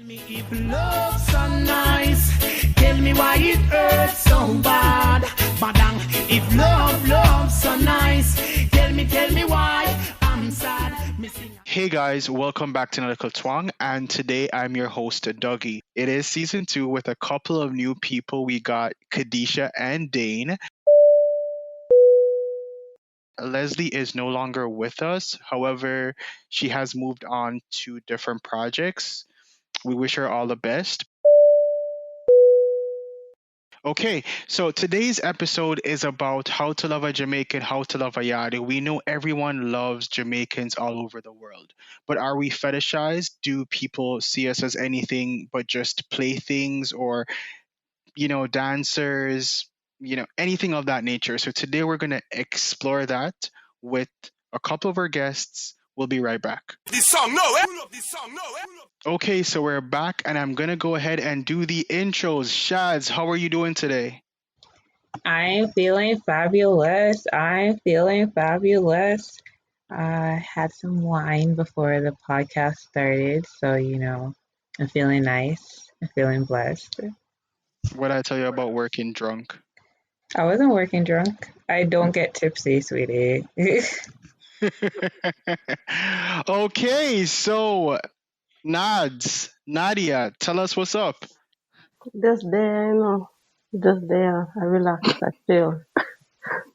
me if love's so nice. Tell me why it hurts so bad. Badang, if love's so nice. Tell me why I'm sad. Hey guys, welcome back to Analytical Twang, and today I'm your host, Dougie. It is season 2 with a couple of new people. We got Khadisha and Dane. Leslie is no longer with us. However, she has moved on to different projects. We wish her all the best. Okay, so today's episode is about how to love a Jamaican, how to love a Yardie. We know everyone loves Jamaicans all over the world, but are we fetishized? Do people see us as anything but just playthings or, dancers, anything of that nature? So today we're going to explore that with a couple of our guests. We'll be right back. This song, no, eh? This song, no, eh? Okay, so we're back, and I'm going to go ahead and do the intros. Shads, how are you doing today? I'm feeling fabulous. I had some wine before the podcast started, so, I'm feeling nice. I'm feeling blessed. What did I tell you about working drunk? I wasn't working drunk. I don't get tipsy, sweetie. Okay, so Nadia, tell us what's up. Just there, just there. I relax, I chill.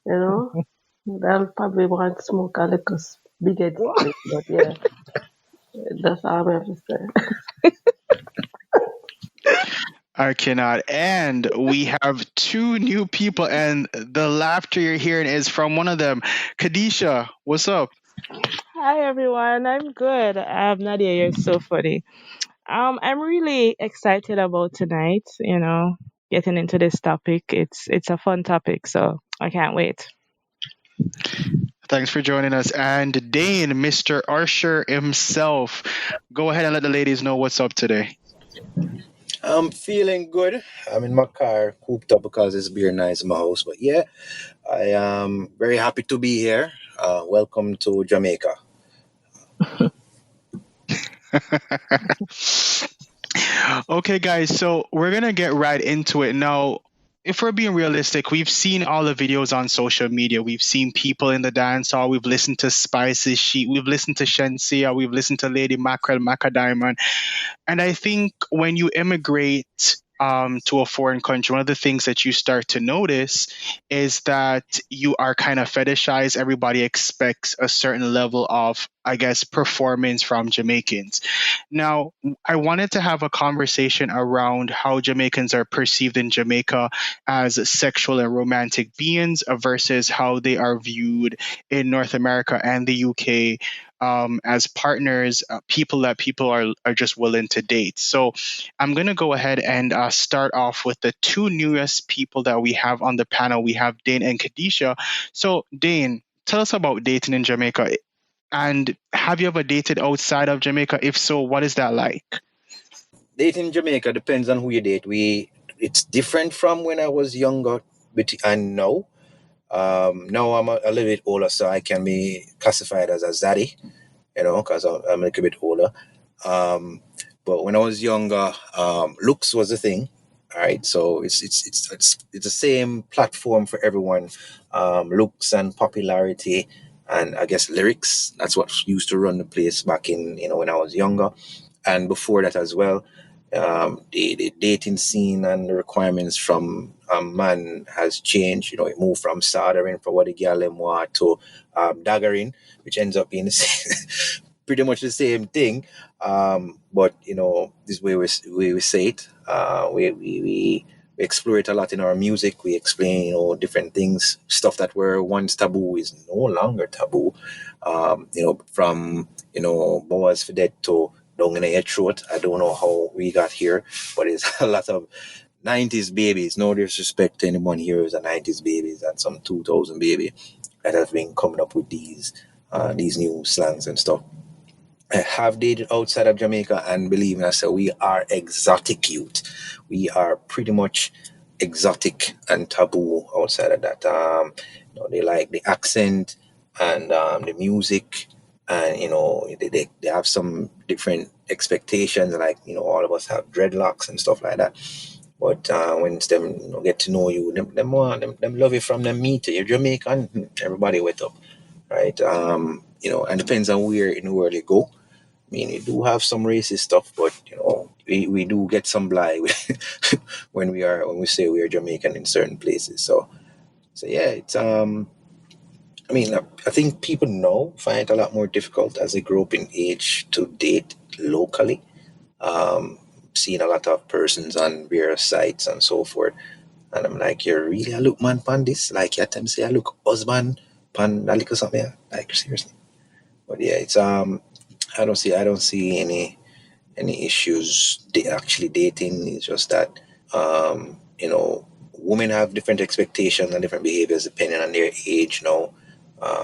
They'll probably want to smoke a little bigger split, but yeah, that's all I have to say. I cannot. And we have two new people, and the laughter you're hearing is from one of them. Khadisha, what's up? Hi everyone, I'm good. Nadia, you're so funny. I'm really excited about tonight. Getting into this topic. It's a fun topic, so I can't wait. Thanks for joining us. And Dane, Mr. Usher himself, go ahead and let the ladies know what's up today. I'm feeling good. I'm in my car, cooped up because it's beer nights in my house. But yeah, I am very happy to be here. Welcome to Jamaica. Okay, guys, so we're going to get right into it. Now, if we're being realistic, we've seen all the videos on social media. We've seen people in the dance hall. We've listened to Spice's Sheet. We've listened to Shensia. We've listened to Lady Mackerel, Macadiamond. And I think when you immigrate to a foreign country, one of the things that you start to notice is that you are kind of fetishized. Everybody expects a certain level of, I guess, performance from Jamaicans. Now, I wanted to have a conversation around how Jamaicans are perceived in Jamaica as sexual and romantic beings versus how they are viewed in North America and the UK as partners, people that people are just willing to date. So I'm going to go ahead and start off with the two newest people that we have on the panel. We have Dane and Khadisha. So Dane, tell us about dating in Jamaica. And have you ever dated outside of Jamaica? If so, what is that like? Dating in Jamaica depends on who you date. It's different from when I was younger and now. Now I'm a little bit older, so I can be classified as a zaddy, because I'm a little bit older. But when I was younger, looks was a thing. All right, so it's the same platform for everyone. Looks and popularity, and I guess lyrics. That's what used to run the place back in when I was younger, and before that as well. The dating scene and the requirements from a man has changed. It moved from soldering for what the girl them want to daggering, which ends up being pretty much the same thing. But this way we say it. We explore it a lot in our music. We explain different things. Stuff that were once taboo is no longer taboo. From Boas for Dead to Down in Your Throat. I don't know how we got here, but it's a lot of 90s babies. No disrespect to anyone here who's a 90s babies and some 2000 baby that have been coming up with these new slangs and stuff. I have dated outside of Jamaica, and believe me, I say we are exotic youth. We are pretty much exotic and taboo outside of that. They like the accent and the music, and they have some different expectations, like all of us have dreadlocks and stuff like that. But when them get to know you, them love you from them meet you. You're Jamaican, everybody wet up, right? And depends on where in the world you go. I mean, you do have some racist stuff, but we do get some blight when we say we are Jamaican in certain places. So yeah, it's I mean, I think people now find it a lot more difficult as they grow up in age to date locally. Seeing a lot of persons on various sites and so forth. And I'm like, you really a look man pan this? Like you attempt to say I look husband pan a little something, yeah? Like seriously. But yeah, it's I don't see any issues actually dating. It's just that women have different expectations and different behaviors depending on their age now.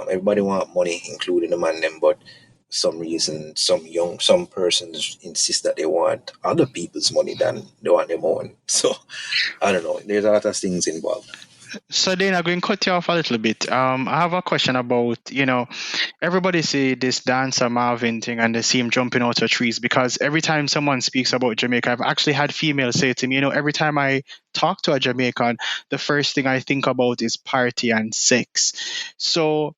Everybody want money, including the man them, but some reason some persons insist that they want other people's money than they want their own. So I don't know. There's a lot of things involved. So then I'm going to cut you off a little bit. I have a question about, everybody say this dancer Marvin thing and they see him jumping out of trees, because every time someone speaks about Jamaica, I've actually had females say to me, every time I talk to a Jamaican, the first thing I think about is party and sex. So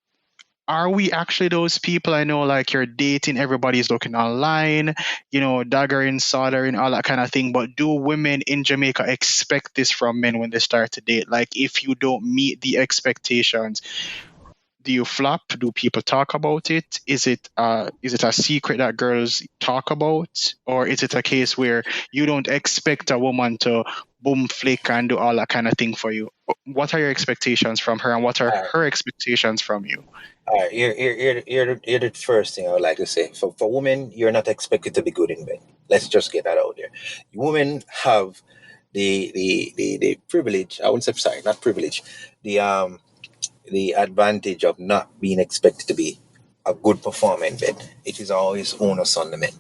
are we actually those people? I know, like, you're dating, everybody's looking online, daggering, soldering, all that kind of thing. But do women in Jamaica expect this from men when they start to date? Like, if you don't meet the expectations, do you flop? Do people talk about it? Is it a secret that girls talk about? Or is it a case where you don't expect a woman to boom flick and do all that kind of thing for you? What are your expectations from her, and what are her expectations from you? All right, here the first thing I would like to say. For women, you're not expected to be good in bed. Let's just get that out there. Women have the privilege. I wouldn't say sorry, not privilege. The advantage of not being expected to be a good performer in bed. It is always onus on the men.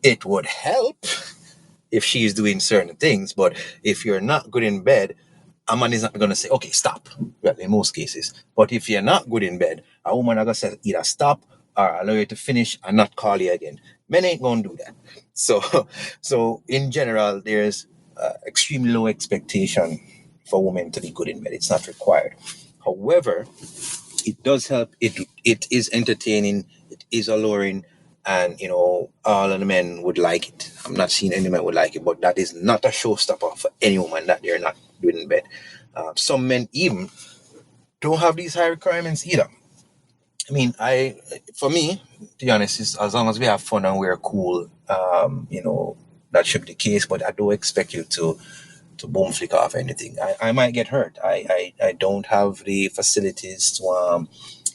It would help if she's doing certain things, but if you're not good in bed, a man is not going to say, okay, stop, well, in most cases. But if you're not good in bed, a woman is going to say either stop or allow you to finish and not call you again. Men ain't going to do that. So in general, there's extremely low expectation for women to be good in bed. It's not required. However, it does help. It is entertaining. It is alluring. And, all of the men would like it. I'm not seeing any men would like it, but that is not a showstopper for any woman that they're not doing in bed. Some men even don't have these high requirements either. I mean, for me, to be honest, is as long as we have fun and we're cool, that should be the case. But I don't expect you to boom flick off anything. I might get hurt. I don't have the facilities to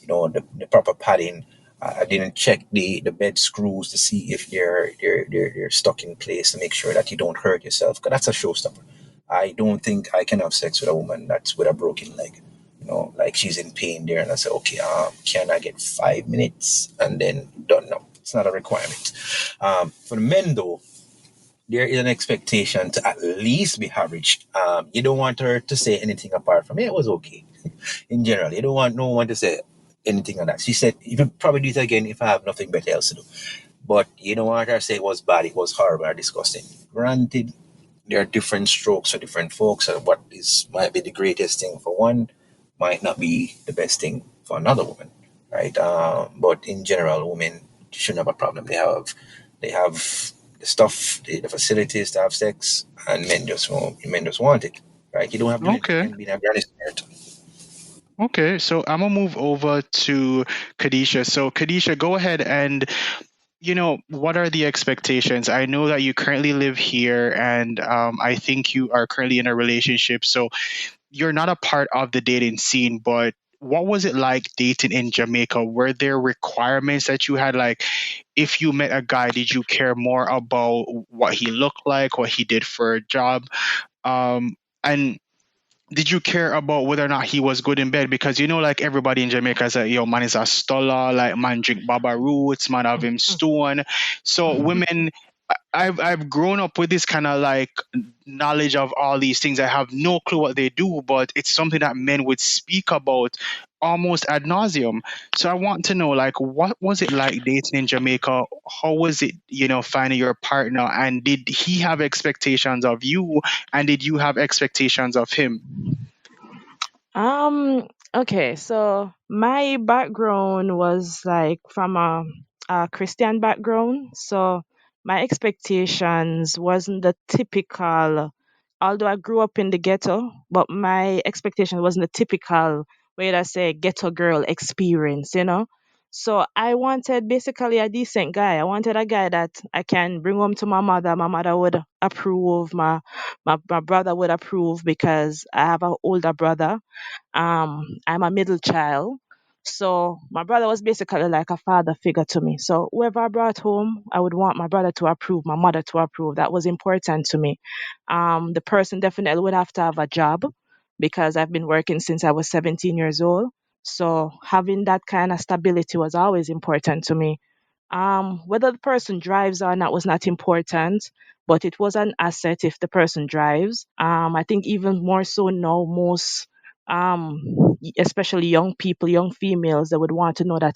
the proper padding. I didn't check the bed screws to see if they're stuck in place to make sure that you don't hurt yourself, because that's a showstopper. I don't think I can have sex with a woman that's with a broken leg. Like she's in pain there, and I say, okay, can I get 5 minutes and then done? No, it's not a requirement. For the men though, there is an expectation to at least be average. You don't want her to say anything apart from, it was okay. In general, you don't want no one to say anything on that. She said, you can probably do it again if I have nothing better else to do. But you don't want her to say it was bad, it was horrible or disgusting. Granted, there are different strokes for different folks, and what might be the greatest thing for one might not be the best thing for another woman, right? But in general, women shouldn't have a problem. They have the stuff, the facilities to have sex, and men just want it, right? You don't have to Okay. be an Afghanistan. Okay, so I'm gonna move over to Khadisha. So Khadisha, go ahead and what are the expectations? I know that you currently live here, and I think you are currently in a relationship. So you're not a part of the dating scene, but what was it like dating in Jamaica? Were there requirements that you had? Like, if you met a guy, did you care more about what he looked like, what he did for a job? And did you care about whether or not he was good in bed? Because like everybody in Jamaica is like, yo, man is a stoller, like man drink baba roots, man have him stone. So women, I've grown up with this kind of like knowledge of all these things. I have no clue what they do, but it's something that men would speak about almost ad nauseum. So I want to know, like, what was it like dating in Jamaica? How was it, finding your partner? And did he have expectations of you? And did you have expectations of him? Okay, so my background was like from a Christian background. So my expectations wasn't the typical, although I grew up in the ghetto, but my expectation wasn't the typical, way I say, ghetto girl experience. So I wanted basically a decent guy. I wanted a guy that I can bring home to my mother. My mother would approve. My brother would approve because I have an older brother. I'm a middle child. So my brother was basically like a father figure to me. So whoever I brought home, I would want my brother to approve, my mother to approve. That was important to me. The person definitely would have to have a job because I've been working since I was 17 years old. So having that kind of stability was always important to me. Whether the person drives or not was not important, but it was an asset if the person drives. I think even more so now, most, especially young people, young females, they would want to know that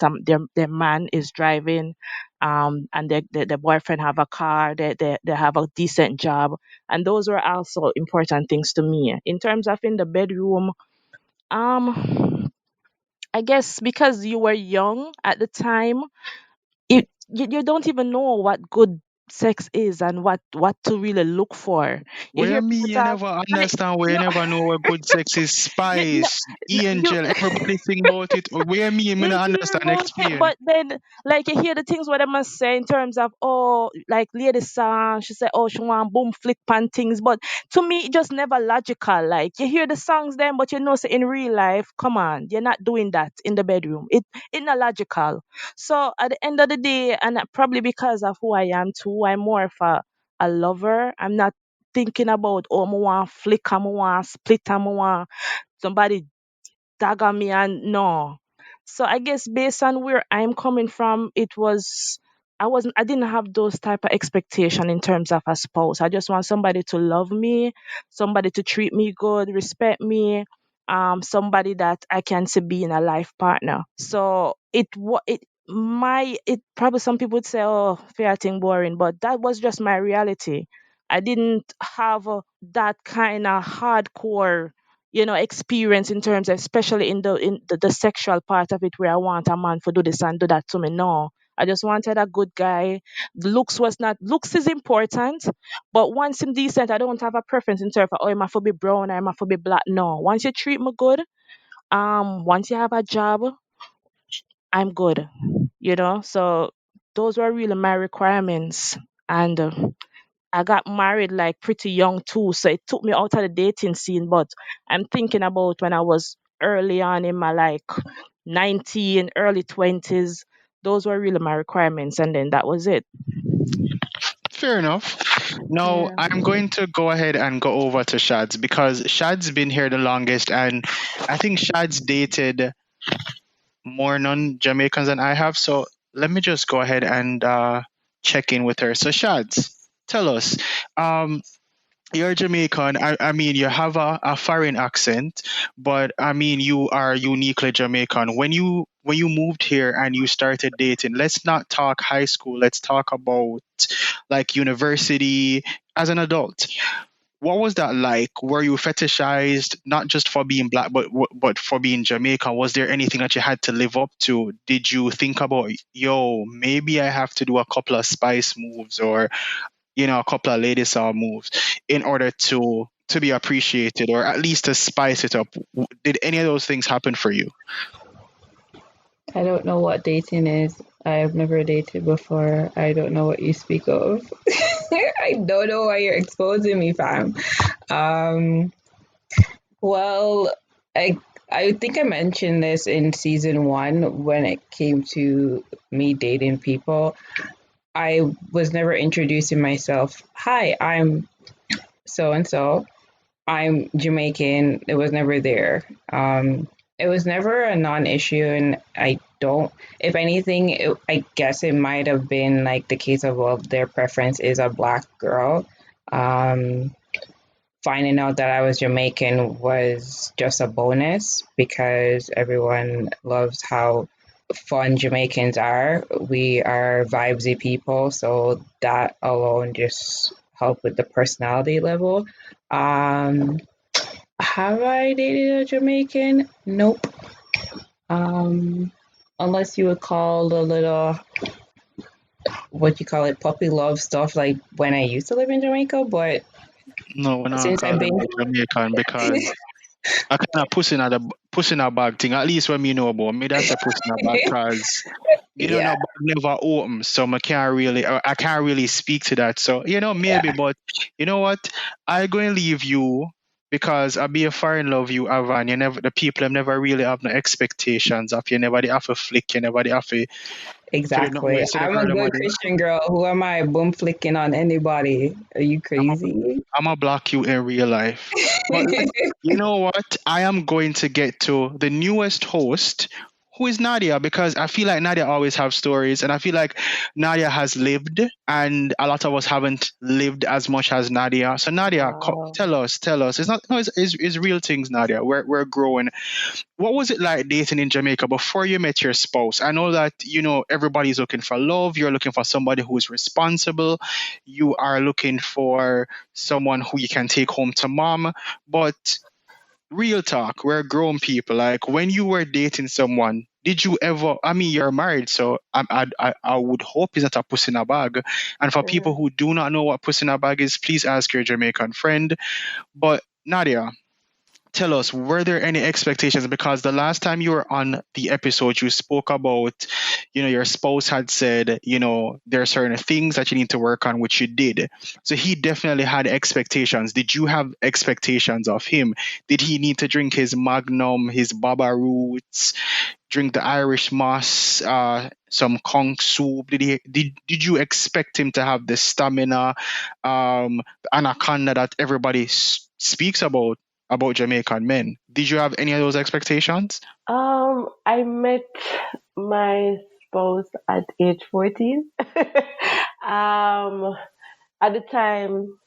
their man is driving, and their boyfriend have a car, they have a decent job, and those were also important things to me. In terms of in the bedroom, um, I guess because you were young at the time, you don't even know what good sex is and what to really look for. You Where hear me, people you talk, never and understand, where you no, never know what good sex is. no, Spice, you angel, everybody sing about it. Where me you not hear understand, about it, explain. but then like you hear the things what they must say in terms of, oh, like lady song, she said, oh, she want boom flick pan things, but to me it just never logical. Like you hear the songs then, but say in real life, come on, you're not doing that in the bedroom. It not logical. So at the end of the day, and probably because of who I am too, I'm more of a lover. I'm not thinking about, oh, I want flick, I want split, I want somebody dagger me, and no. So I guess based on where I'm coming from, I didn't have those type of expectation in terms of a spouse. I just want somebody to love me, somebody to treat me good, respect me, somebody that I can see being a life partner. So it probably some people would say, oh, fair thing boring, but that was just my reality. I didn't have that kind of hardcore, experience in terms, especially in the sexual part of it, where I want a man to do this and do that to me. No, I just wanted a good guy. Looks is important, but once him decent, I don't have a preference in terms of, oh, am I for be brown or am I for be black. No, once you treat me good, once you have a job, I'm good. So those were really my requirements, and I got married like pretty young too, so it took me out of the dating scene. But I'm thinking about when I was early on in my like 19, early 20s. Those were really my requirements, and then that was it. Fair enough. Now Yeah. I'm going to go ahead and go over to Shads because Shad's been here the longest, and I think Shad's dated more non-Jamaicans than I have. So let me just go ahead and check in with her. So Shads, tell us. You're Jamaican. I mean, you have a foreign accent, but I mean, you are uniquely Jamaican. When you moved here and you started dating, let's not talk high school. Let's talk about like university as an adult. What was that like? Were you fetishized not just for being black, but for being Jamaican? Was there anything that you had to live up to? Did you think about, yo, maybe I have to do a couple of spice moves, or a couple of lady saw moves in order to be appreciated, or at least to spice it up? Did any of those things happen for you? I don't know what dating is. I've never dated before. I don't know what you speak of. I don't know why you're exposing me, fam. Um, well, I I think I mentioned this in season one when it came to me dating people. I was never introducing myself. Hi, I'm so and so. I'm Jamaican. It was never there. It was never a non-issue, and I don't. If anything, I guess it might have been like the case of, well, their preference is a black girl. Um, finding out that I was Jamaican was just a bonus because everyone loves how fun Jamaicans are. We are vibesy people, so that alone just helped with the personality level. Have I dated a Jamaican? Nope. Unless you would call the little, what you call it, puppy love stuff, like when I used to live in Jamaica, but No, we're not since I've calling been it Jamaican because I kind of pussy in a bag thing. At least when me know about me, that's a pussy in a bag because yeah, bag never open, so I can't really speak to that. So maybe, but you know what? I go and leave you because I be a foreign love you, Avan. You never the people have never really have no expectations of you. Never they have a flick. You never they have a feel it not exactly. way. So the I'm a girl them a good do. Christian girl. Who am I boom flicking on anybody? Are you crazy? I'm gonna block you in real life. But you know what? I am going to get to the newest host, who is Nadia, because I feel like Nadia always have stories, and I feel like Nadia has lived, and a lot of us haven't lived as much as Nadia. So Nadia, Wow. tell us. It's not no, it's real things, Nadia. We're growing. What was it like dating in Jamaica before you met your spouse? I know that everybody's looking for love. You're looking for somebody who's responsible. You are looking for someone who you can take home to mom. But real talk, we're grown people. Like when you were dating someone, did you ever? I mean, you're married, so I would hope it's not a puss in a bag. And for Yeah. people who do not know what puss in a bag is, please ask your Jamaican friend. But Nadia, tell us, were there any expectations? Because the last time you were on the episode, you spoke about, your spouse had said, there are certain things that you need to work on, which you did. So he definitely had expectations. Did you have expectations of him? Did he need to drink his Magnum, his Baba Roots, drink the Irish Moss, some conch soup? Did you expect him to have the stamina, the anaconda that everybody speaks about Jamaican men? Did you have any of those expectations? I met my spouse at age 14. At the time,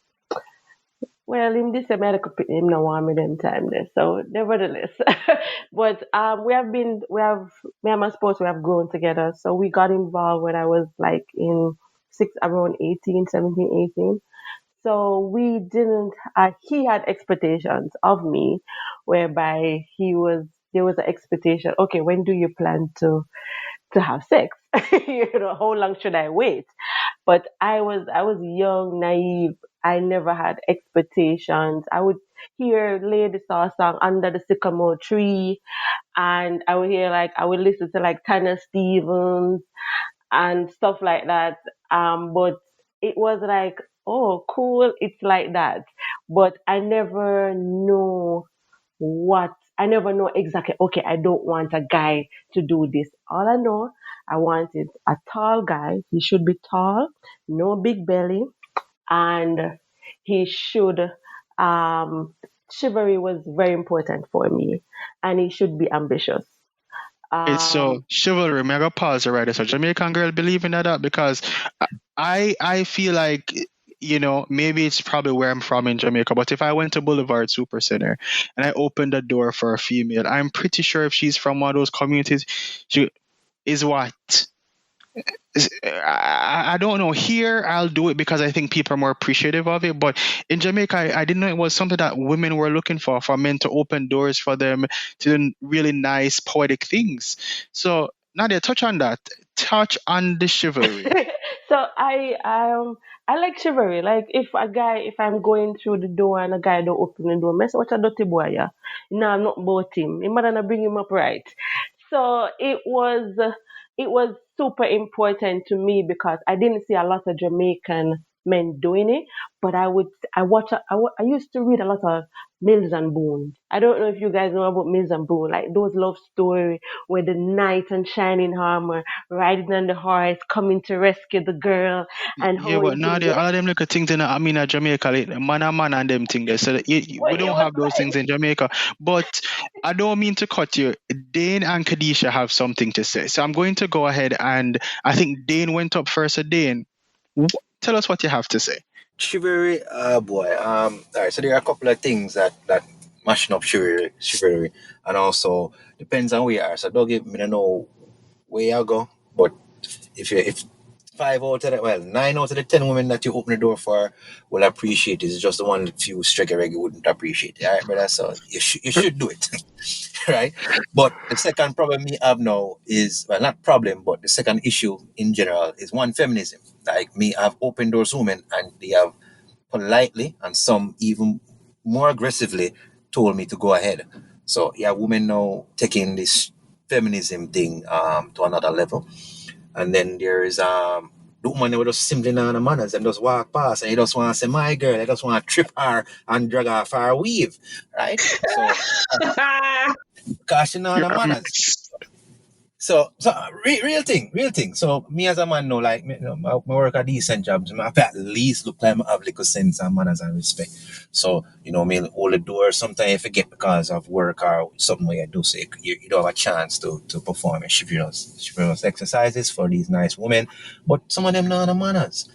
well, in this America, him no want me them time there. So nevertheless, but me and my spouse, we have grown together. So we got involved when I was like in around 18, 17, 18. So we didn't. He had expectations of me, whereby there was an expectation. Okay, when do you plan to have sex? How long should I wait? But I was young, naive. I never had expectations. I would hear Lady Saw song under the sycamore tree, and I would listen to like Tanner Stevens and stuff like that. But it was like, oh, cool, it's like that. But I never know exactly, okay, I don't want a guy to do this. All I know, I wanted a tall guy. He should be tall, no big belly, and he should, um, chivalry was very important for me, and he should be ambitious. It's so Um, chivalry. Me I go pause right there. So Jamaican girl believe in that because I feel like maybe it's probably where I'm from in Jamaica. But if I went to Boulevard Super Center and I opened the door for a female, I'm pretty sure if she's from one of those communities, she is what. I don't know. Here, I'll do it because I think people are more appreciative of it. But in Jamaica, I didn't know it was something that women were looking for men to open doors for them to do really nice, poetic things. So, Nadia, touch on that. Touch on the chivalry. so I like chivalry. Like if I'm going through the door and a guy don't open the door, mess what a dirty boy, yeah. No, I'm not about him. Him mother not bring him up right. So it was super important to me because I didn't see a lot of Jamaican men doing it, but I used to read a lot of Mills and Boone. I don't know if you guys know about Mills and Boone, like those love story where the knight and shining armor riding on the horse coming to rescue the girl and Yeah, how but it is. Nadia, all of them little things in Jamaica, like, man and them thing there. So that Well, we it don't was have those things nice. in Jamaica. But I don't mean to cut you. Dane and Kadisha have something to say. So I'm going to go ahead and I think Dane went up first. So Dane, tell us what you have to say. Chivalry, boy. All right. So there are a couple of things that mashing up chivalry, and also depends on where you are. So don't give me to know where you go, but if 9 out of the 10 women that you open the door for will appreciate it. It's just the one few strike reggae wouldn't appreciate it. All right, brother. So you should do it. Right? But the second problem we have now is, well, not problem, but the second issue in general is one, feminism. Like me, I've opened doors women and they have politely and some even more aggressively told me to go ahead. So yeah, women now taking this feminism thing to another level. And then there's the woman who just simply not the manners and just walk past and you just want to say my girl, I just want to trip her and drag her for a weave. Right? So cause she know You're the a manners. mess. Real thing. So me as a man know, like me, I work a decent jobs. I have to at least look like I have little sense and manners and respect. So me hold the door. Sometimes I forget because of work or something where I do. So you don't have a chance to perform a chivalrous exercises for these nice women. But some of them know the manners,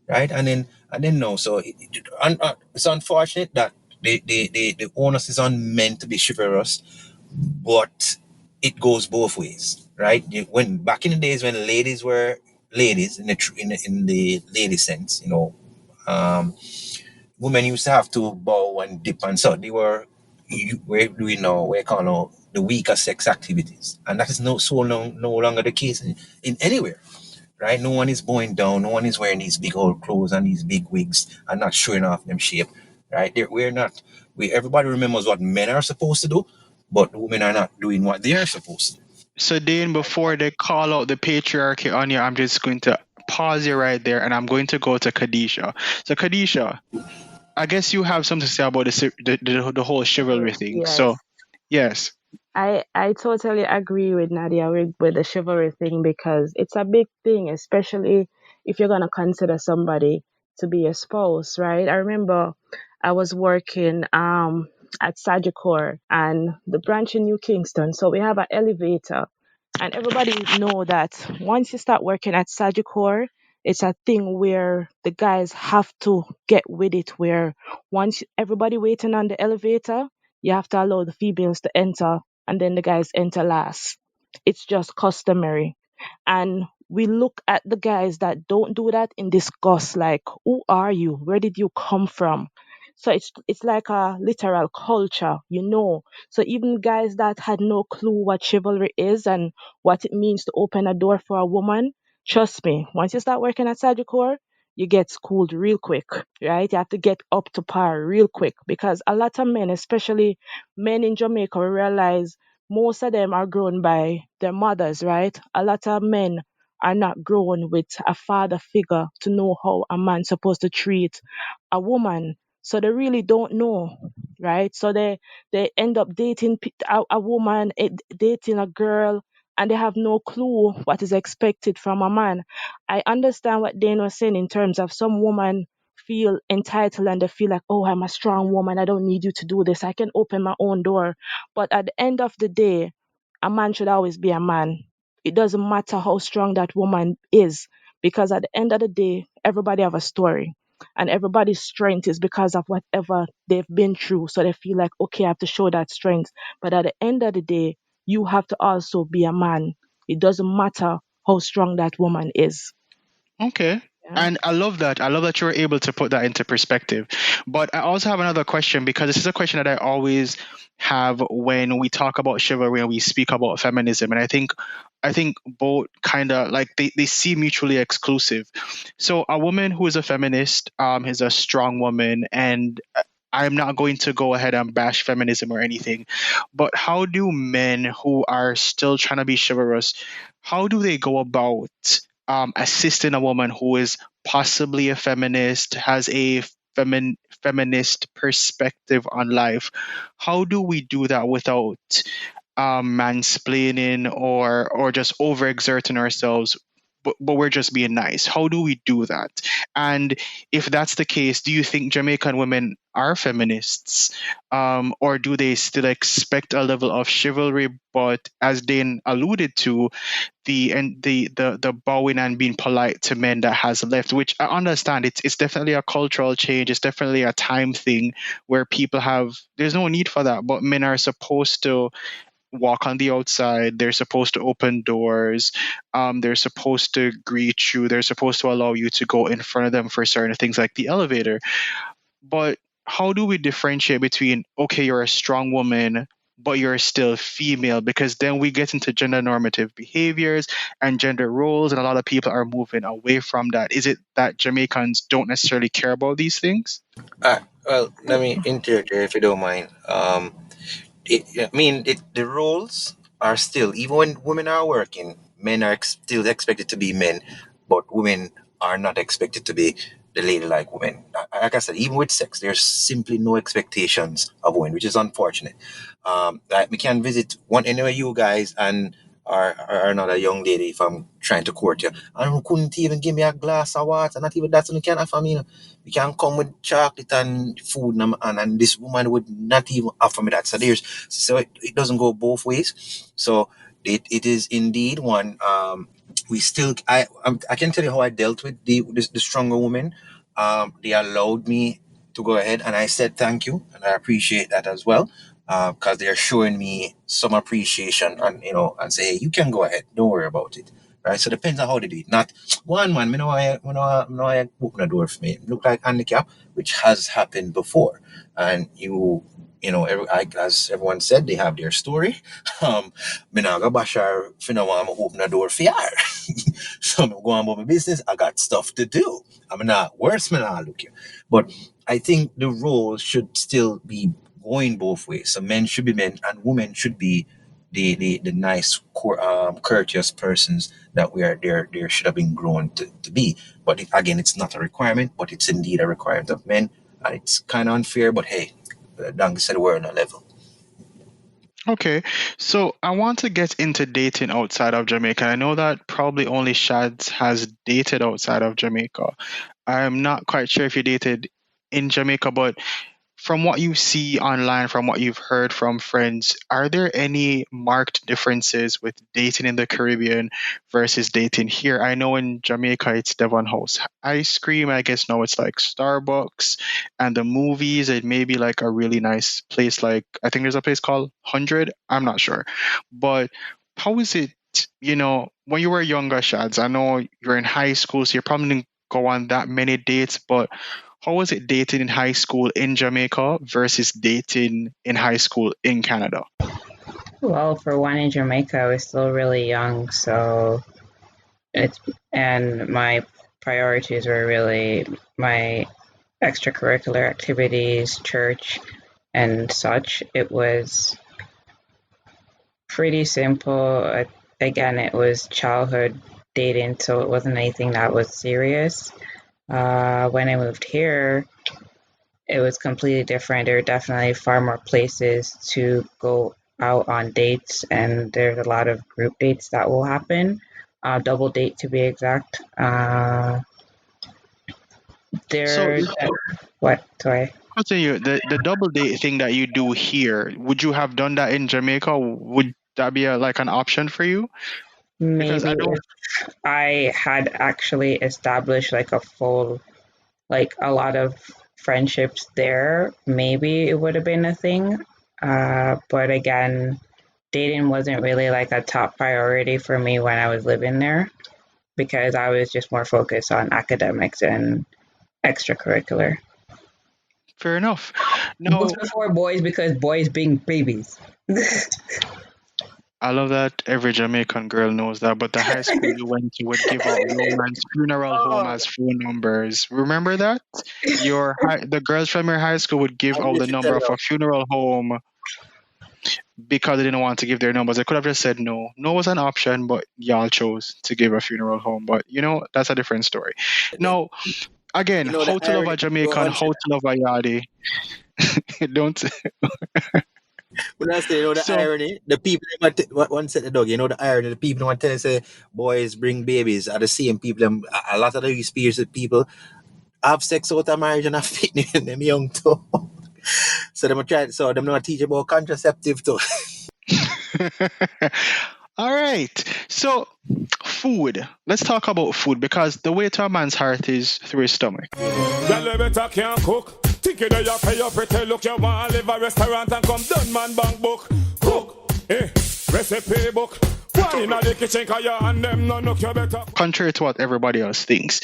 right? And then no. So it's unfortunate that the onus is on men to be chivalrous, but it goes both ways, right? When back in the days when ladies were ladies in the lady sense, um, women used to have to bow and dip, and so they were. Where do we know? We call now the weaker sex activities, and that is no longer the case in anywhere, right? No one is bowing down. No one is wearing these big old clothes and these big wigs and not showing off them shape, right? We're not. Everybody remembers what men are supposed to do, but women are not doing what they are supposed to do. So Dane, before they call out the patriarchy on you, I'm just going to pause you right there, and I'm going to go to Khadijah. So Khadijah, I guess you have something to say about the whole chivalry thing. Yes. So yes. I totally agree with Nadia with the chivalry thing because it's a big thing, especially if you're gonna consider somebody to be a spouse, right? I remember I was working at Sagicor and the branch in New Kingston, so we have an elevator, and everybody know that once you start working at Sagicor, it's a thing where the guys have to get with it. Where once everybody waiting on the elevator, you have to allow the females to enter and then the guys enter last. It's just customary. And we look at the guys that don't do that in disgust, like, who are you? Where did you come from? So it's like a literal culture, you know. So even guys that had no clue what chivalry is and what it means to open a door for a woman, trust me, once you start working at Sagicor, you get schooled real quick, right? You have to get up to par real quick because a lot of men, especially men in Jamaica, we realize most of them are grown by their mothers, right? A lot of men are not grown with a father figure to know how a man's supposed to treat a woman. So they really don't know, right? So they end up dating a woman, dating a girl, and they have no clue what is expected from a man. I understand what Dane was saying in terms of some women feel entitled and they feel like, oh, I'm a strong woman. I don't need you to do this. I can open my own door. But at the end of the day, a man should always be a man. It doesn't matter how strong that woman is, because at the end of the day, everybody have a story. And everybody's strength is because of whatever they've been through. So they feel like, okay, I have to show that strength. But at the end of the day, you have to also be a man. It doesn't matter how strong that woman is. Okay. Yeah. And I love that. I love that you were able to put that into perspective. But I also have another question because this is a question that I always have when we talk about chivalry and we speak about feminism. And I think both kind of like they seem mutually exclusive. So a woman who is a feminist is a strong woman, and I'm not going to go ahead and bash feminism or anything. But how do men who are still trying to be chivalrous, how do they go about assisting a woman who is possibly a feminist, has a feminist perspective on life? How do we do that without mansplaining or just overexerting ourselves but we're just being nice. How do we do that? And if that's the case, do you think Jamaican women are feminists, or do they still expect a level of chivalry? But as Dane alluded to, the bowing and being polite to men that has left, which I understand, it's definitely a cultural change. It's definitely a time thing where people have. There's no need for that, but men are supposed to walk on the outside. They're supposed to open doors. They're supposed to greet you. They're supposed to allow you to go in front of them for certain things like the elevator. But how do we differentiate between, okay, you're a strong woman, but you're still female? Because then we get into gender normative behaviors and gender roles, and a lot of people are moving away from that. Is it that Jamaicans don't necessarily care about these things? Well, let me interject here if you don't mind. The roles are still, even when women are working, men are still expected to be men, but women are not expected to be the ladylike women. Like I said, even with sex, there's simply no expectations of women, which is unfortunate. Like we can visit one anywhere you guys and or another young lady if I'm trying to court you, and who couldn't even give me a glass of water, not even that, so you can offer me. You can come with chocolate and food, and this woman would not even offer me that. So it doesn't go both ways. So it is indeed one. We still I can tell you how I dealt with the stronger woman. They allowed me to go ahead, and I said thank you, and I appreciate that as well, because they're showing me some appreciation, and and say, hey, you can go ahead, don't worry about it. Right, so it depends on how they do it. Not one man, I open a door for me. Look like handicap, which has happened before, and as everyone said, they have their story. Me now go bash her if you know want to open a door for her. So I'm going about my business. I got stuff to do. I'm not worse, man. I look here, but I think the role should still be going both ways. So men should be men, and women should be the nice, courteous persons that we are there should have been grown to be. But again, it's not a requirement, but it's indeed a requirement of men, and it's kind of unfair. But hey, Dank said we're on a level. Okay, so I want to get into dating outside of Jamaica. I know that probably only Shads has dated outside of Jamaica. I'm not quite sure if you dated in Jamaica, but from what you see online, from what you've heard from friends, are there any marked differences with dating in the Caribbean versus dating here? I know in Jamaica it's Devon House ice cream. I guess now it's like Starbucks, and the movies. It may be like a really nice place. Like I think there's a place called 100. I'm not sure, but how is it? When you were younger, Shads, I know you're in high school, so you probably didn't go on that many dates, but how was it dating in high school in Jamaica versus dating in high school in Canada? Well, for one, in Jamaica, I was still really young, so it's and my priorities were really my extracurricular activities, church, and such. It was pretty simple. Again, it was childhood dating, so it wasn't anything that was serious. When I moved here, it was completely different. There are definitely far more places to go out on dates, and there's a lot of group dates that will happen. Double date to be exact. So There, what? Sorry. continue the double date thing that you do here. Would you have done that in Jamaica? Would that be like an option for you? Because Maybe I don't. if I had actually established like a lot of friendships there, maybe it would have been a thing. But again, dating wasn't really like a top priority for me when I was living there because I was just more focused on academics and extracurricular. Fair enough. Books No, before boys because boys being babies. I love that every Jamaican girl knows that, but the high school you went to would give out romance funeral home Oh, as phone numbers. Remember that? The girls from your high school would give I out the used to tell number of you, a funeral home because they didn't want to give their numbers. They could have just said no. No was an option, but y'all chose to give a funeral home. But that's a different story. Now, again, the how to love a irony. Jamaican, how to love a Yardie. Don't. When I say, the So irony, the people that what one said the dog, the irony, the people want to tell us, say boys bring babies are the same people. A lot of the spiritual people have sex out of marriage and have fitness in them young too. So them try, so them not teach about contraceptive too. all right. So food. Let's talk about food because the way to a man's heart is through his stomach. Girl, you better can't cook. Think you know you pay your pretty look. You want to live a restaurant and come done man bank book. Cook, recipe book. One in the kitchen, cause you and them no look you better. Contrary to what everybody else thinks.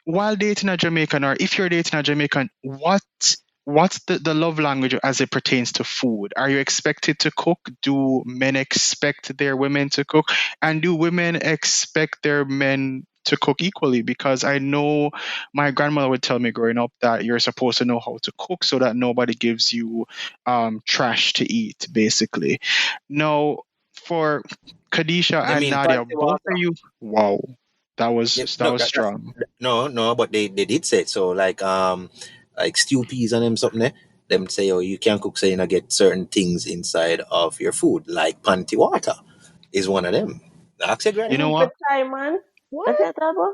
While dating a Jamaican, or if you're dating a Jamaican, what's the love language as it pertains to food? Are you expected to cook? Do men expect their women to cook? And do women expect their men to cook equally? Because I know my grandmother would tell me growing up that you're supposed to know how to cook so that nobody gives you trash to eat, basically. Now, for Khadisha You and mean Nadia, panty both water? of you, wow, that Yeah, was no, that's strong. no, but they did say it. So like stew peas and them something. Them say, oh, you can't cook, so you know get certain things inside of your food, like panty water is one of them. Ask your You granny. know Stupid what? time, man. That's What? it, Abo.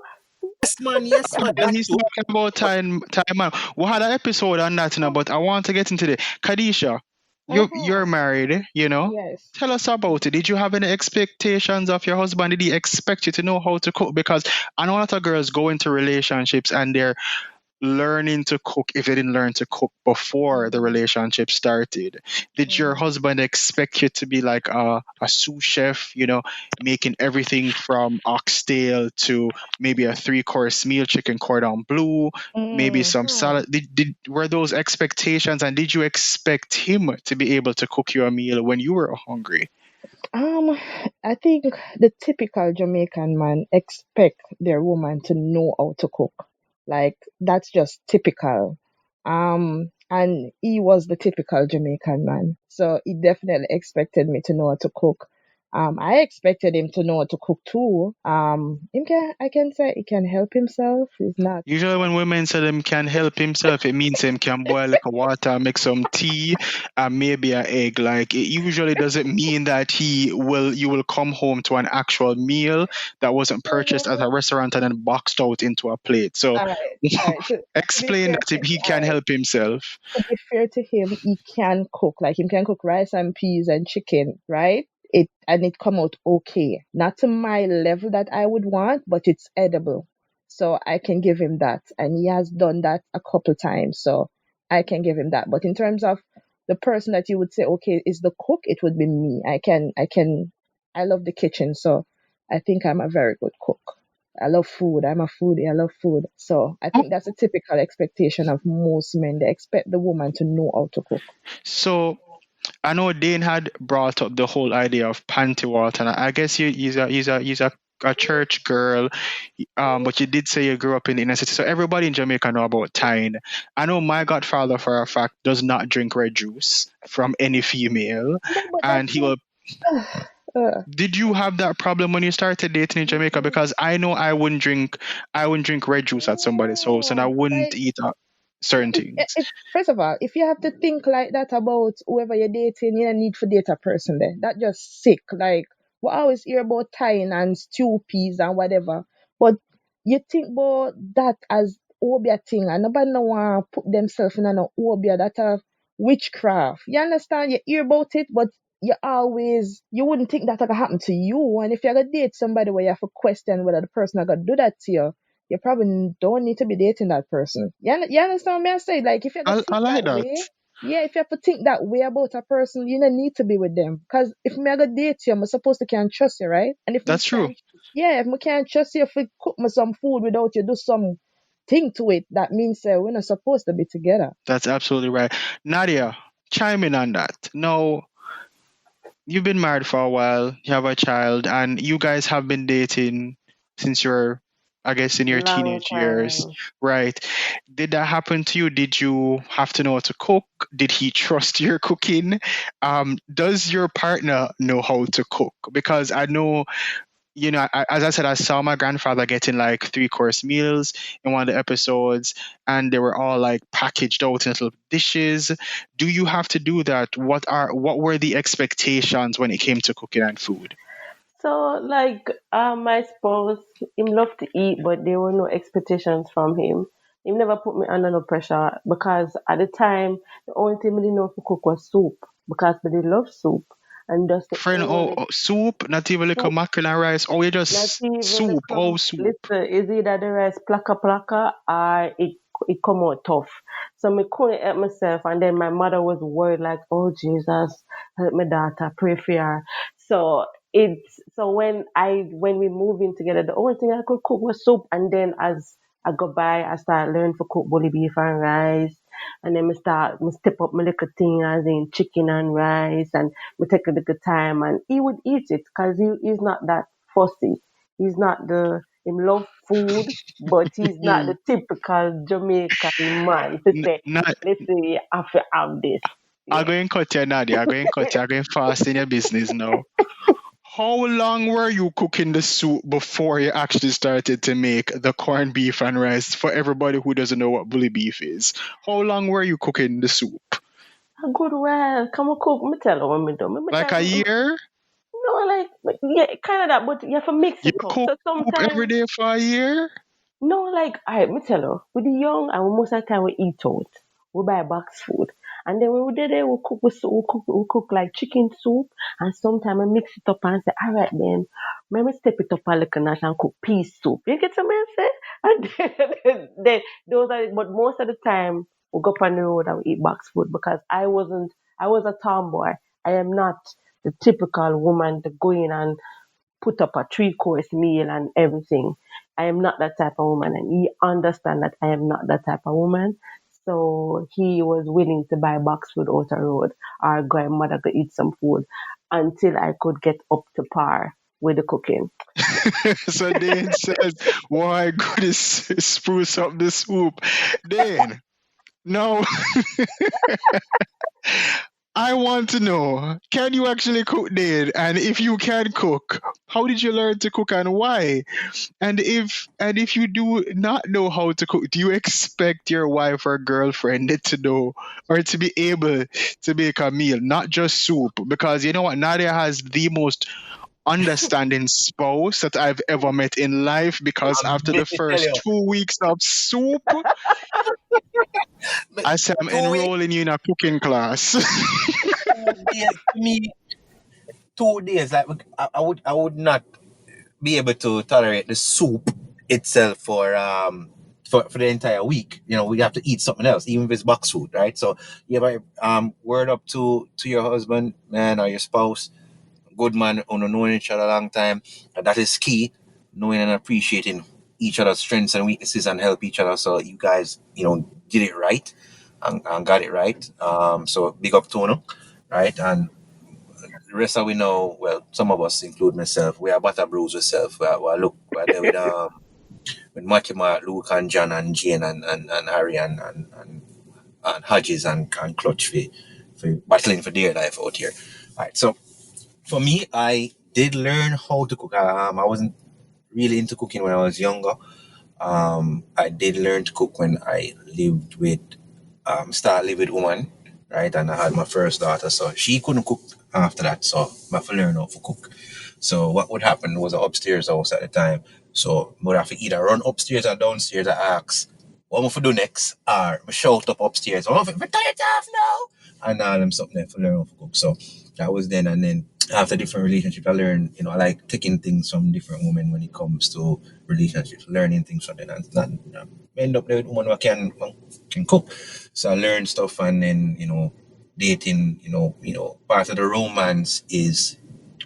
Yes, man, Well, that he's too. talking about time out. We had an episode on that, but I want to get into the Kadisha. You're Uh-huh. married, you know. Yes. Tell us about it. Did you have any expectations of your husband? Did he expect you to know how to cook? Because I know a lot of girls go into relationships and they're learning to cook if they didn't learn to cook before the Mm, relationship started. Did your mm, husband expect you to be like a sous chef, making everything from oxtail to maybe a 3-course meal, chicken cordon bleu, maybe some mhm. salad? Were those expectations, and did you expect him to be able to cook you a meal when you were hungry? Um, I think the typical Jamaican man expect their woman to know how to cook. Like that's just typical. And he was the typical Jamaican man, so he definitely expected me to know how to cook. I expected him to know how to cook too. I can say he can help himself. He's not. Usually, when women say them can help himself, it means him can boil like a water, make some tea, and maybe an egg. Like it usually doesn't mean that you will come home to an actual meal that wasn't purchased at a restaurant and then boxed out into a plate. So, All right. To be explain fair that to if he all can right. help himself. To be fair to him, he can cook. Like him can cook rice and peas and chicken, right? It come out okay. Not to my level that I would want, but it's edible. So I can give him that. And he has done that a couple times. So I can give him that. But in terms of the person that you would say, okay, is the cook, it would be me. I love the kitchen. So I think I'm a very good cook. I love food. I'm a foodie. I love food. So I think that's a typical expectation of most men. They expect the woman to know how to cook. So, I know Dane had brought up the whole idea of panty water, and I guess he's a church girl, but you did say you grew up in the inner city, so everybody in Jamaica know about tying. I know my godfather for a fact does not drink red juice from any female, No, but and that's he not. will. Uh, uh, Did you have that problem when you started dating in Jamaica? Because I know I wouldn't drink red juice at somebody's house, and I no, wouldn't like eat certain things. if first of all, if you have to think like that about whoever you're dating, you don't need to date a person there. That just sick. Like we always hear about tying and stew peas and whatever, but you think about that as obia thing, and nobody no want put themselves in an obia that a witchcraft. You understand? You hear about it, but you wouldn't think that gonna happen to you. And if you're gonna date somebody where you have to question whether the person are gonna do that to you probably don't need to be dating that person. You understand me? I say, like, if you have to I think like that that. way, yeah, if you have to think that way about a person, you don't need to be with them. Because if me gonna date you, I'm supposed to can trust you, right? And if me That's true. can't, yeah, if me can't trust you, if we cook me some food without you do some thing to it, that means we're not supposed to be together. That's absolutely right. Nadia, chime in on that. No, you've been married for a while, you have a child, and you guys have been dating since you're, I guess, in your Long teenage years, time. right? Did that happen to you? Did you have to know how to cook? Did he trust your cooking? Does your partner know how to cook? Because I know as I said, I saw my grandfather getting like 3-course meals in one of the episodes, and they were all like packaged out in little dishes. Do you have to do that? What were the expectations when it came to cooking and food? So, like, I suppose him love to eat, but there were no expectations from him. He never put me under no pressure because at the time, the only thing I didn't know to cook was soup because I did love soup. And that's the Friend, only soup, not even like a soup. mackerel and rice. Oh, you Not just even soup. Oh, little. soup. Listen, is either the rice plaka plaka or it come out tough. So me couldn't help myself, and then my mother was worried, like, "Oh Jesus, help my daughter, pray for her." So when we moved in together, the only thing I could cook was soup, and then as I go by, I started learning to cook bully beef and rice, and then me step up my little thing as in chicken and rice, and we take a little time, and he would eat it because he's not that fussy. He's not him love food, but he's not Hmm. the typical Jamaican man to say, Not. listen, you have to have this. I'm Yeah. going to cut you, Nadia. I'm going to cut you. I'm going fast in your business now. How long were you cooking the soup before you actually started to make the corned beef and rice for everybody who doesn't know what bully beef is? How long were you cooking the soup? A good while. Come on, cook. Me tell you what me do. Me Like try a to, year? no, like, yeah, kind of that, but you have to mix You it up. cook So soup every sometimes, day for a year? no, like, alright, me tell you, with the young, and most of the time we eat out. We buy box food. And then when we did it, we cook with soup, we cook like chicken soup, and sometimes I mix it up and say, alright then, let me step it up a little notch and cook peas soup. You get what I say? And then those are, but most of the time we go up on the road and we eat box food because I was a tomboy. I am not the typical woman to go in and put up a 3-course meal and everything. I am not that type of woman, and he understand that I am not that type of woman. So he was willing to buy box food out the road or grandmother to eat some food until I could get up to par with the cooking. So Dane says, why gotta spruce up the soup? Dane, no. I want to know, can you actually cook, Dane? And if you can cook, how did you learn to cook and why? And if you do not know how to cook, do you expect your wife or girlfriend to know or to be able to make a meal, not just soup? Because you know what, Nadia has the most understanding spouse that I've ever met in life, because I'm after here the to tell first you. 2 weeks of soup, But I said I'm 2 weeks, enrolling you in a cooking class. 2 days, to me, 2 days, like I would not be able to tolerate the soup itself for the entire week. We have to eat something else, even if it's box food, right? So you have a word up to your husband, man, or your spouse, good man, who know knowing each other a long time. And that is key, knowing and appreciating each other's strengths and weaknesses and help each other. So you guys, did it right and got it right. So big up to you, right? And the rest of we know, well, some of us, include myself, we are butter bros ourselves. We're there with Matthew, Mark, Luke, and John, and Jane, and Harry, and Hodges, and Clutch for battling for dear life out here. All right, so for me, I did learn how to cook. I wasn't really into cooking when I was younger. I did learn to cook when I started living with woman, right? And I had my first daughter, so she couldn't cook after that, so I had to learn how to cook. So what would happen was an upstairs house at the time, so I would have to either run upstairs or downstairs and ask what am I to do next, or I shout up upstairs, "Oh, turn it off now!" And all them something there to learn how to cook. So that was then, and then after different relationships, I learned, I like taking things from different women when it comes to relationships, learning things from them, and not end up there with women who can cook. So I learned stuff, and then dating. Part of the romance is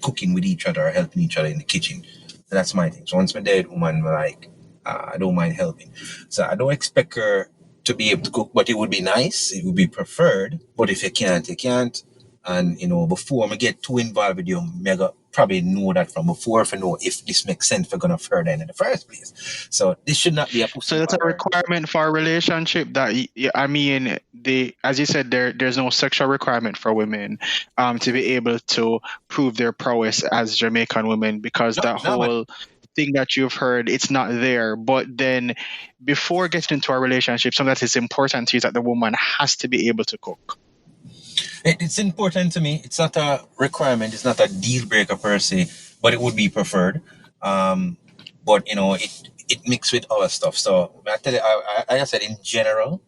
cooking with each other, or helping each other in the kitchen. So that's my thing. So once my date woman, like, I don't mind helping. So I don't expect her to be able to cook, but it would be nice. It would be preferred. But if you can't, you can't. And before I get too involved with you, I got probably know that from before if I know if this makes sense for gonna further in the first place. So this should not be a pussy So that's a baller. requirement for a relationship that I mean, as you said, there's no sexual requirement for women to be able to prove their prowess as Jamaican women, because that No, man. whole thing that you've heard, it's not there. But then before getting into a relationship, something that is important to you is that the woman has to be able to cook. It's important to me. It's not a requirement. It's not a deal breaker per se, but it would be preferred. But it mixed with other stuff. So I tell you, like I said, in general,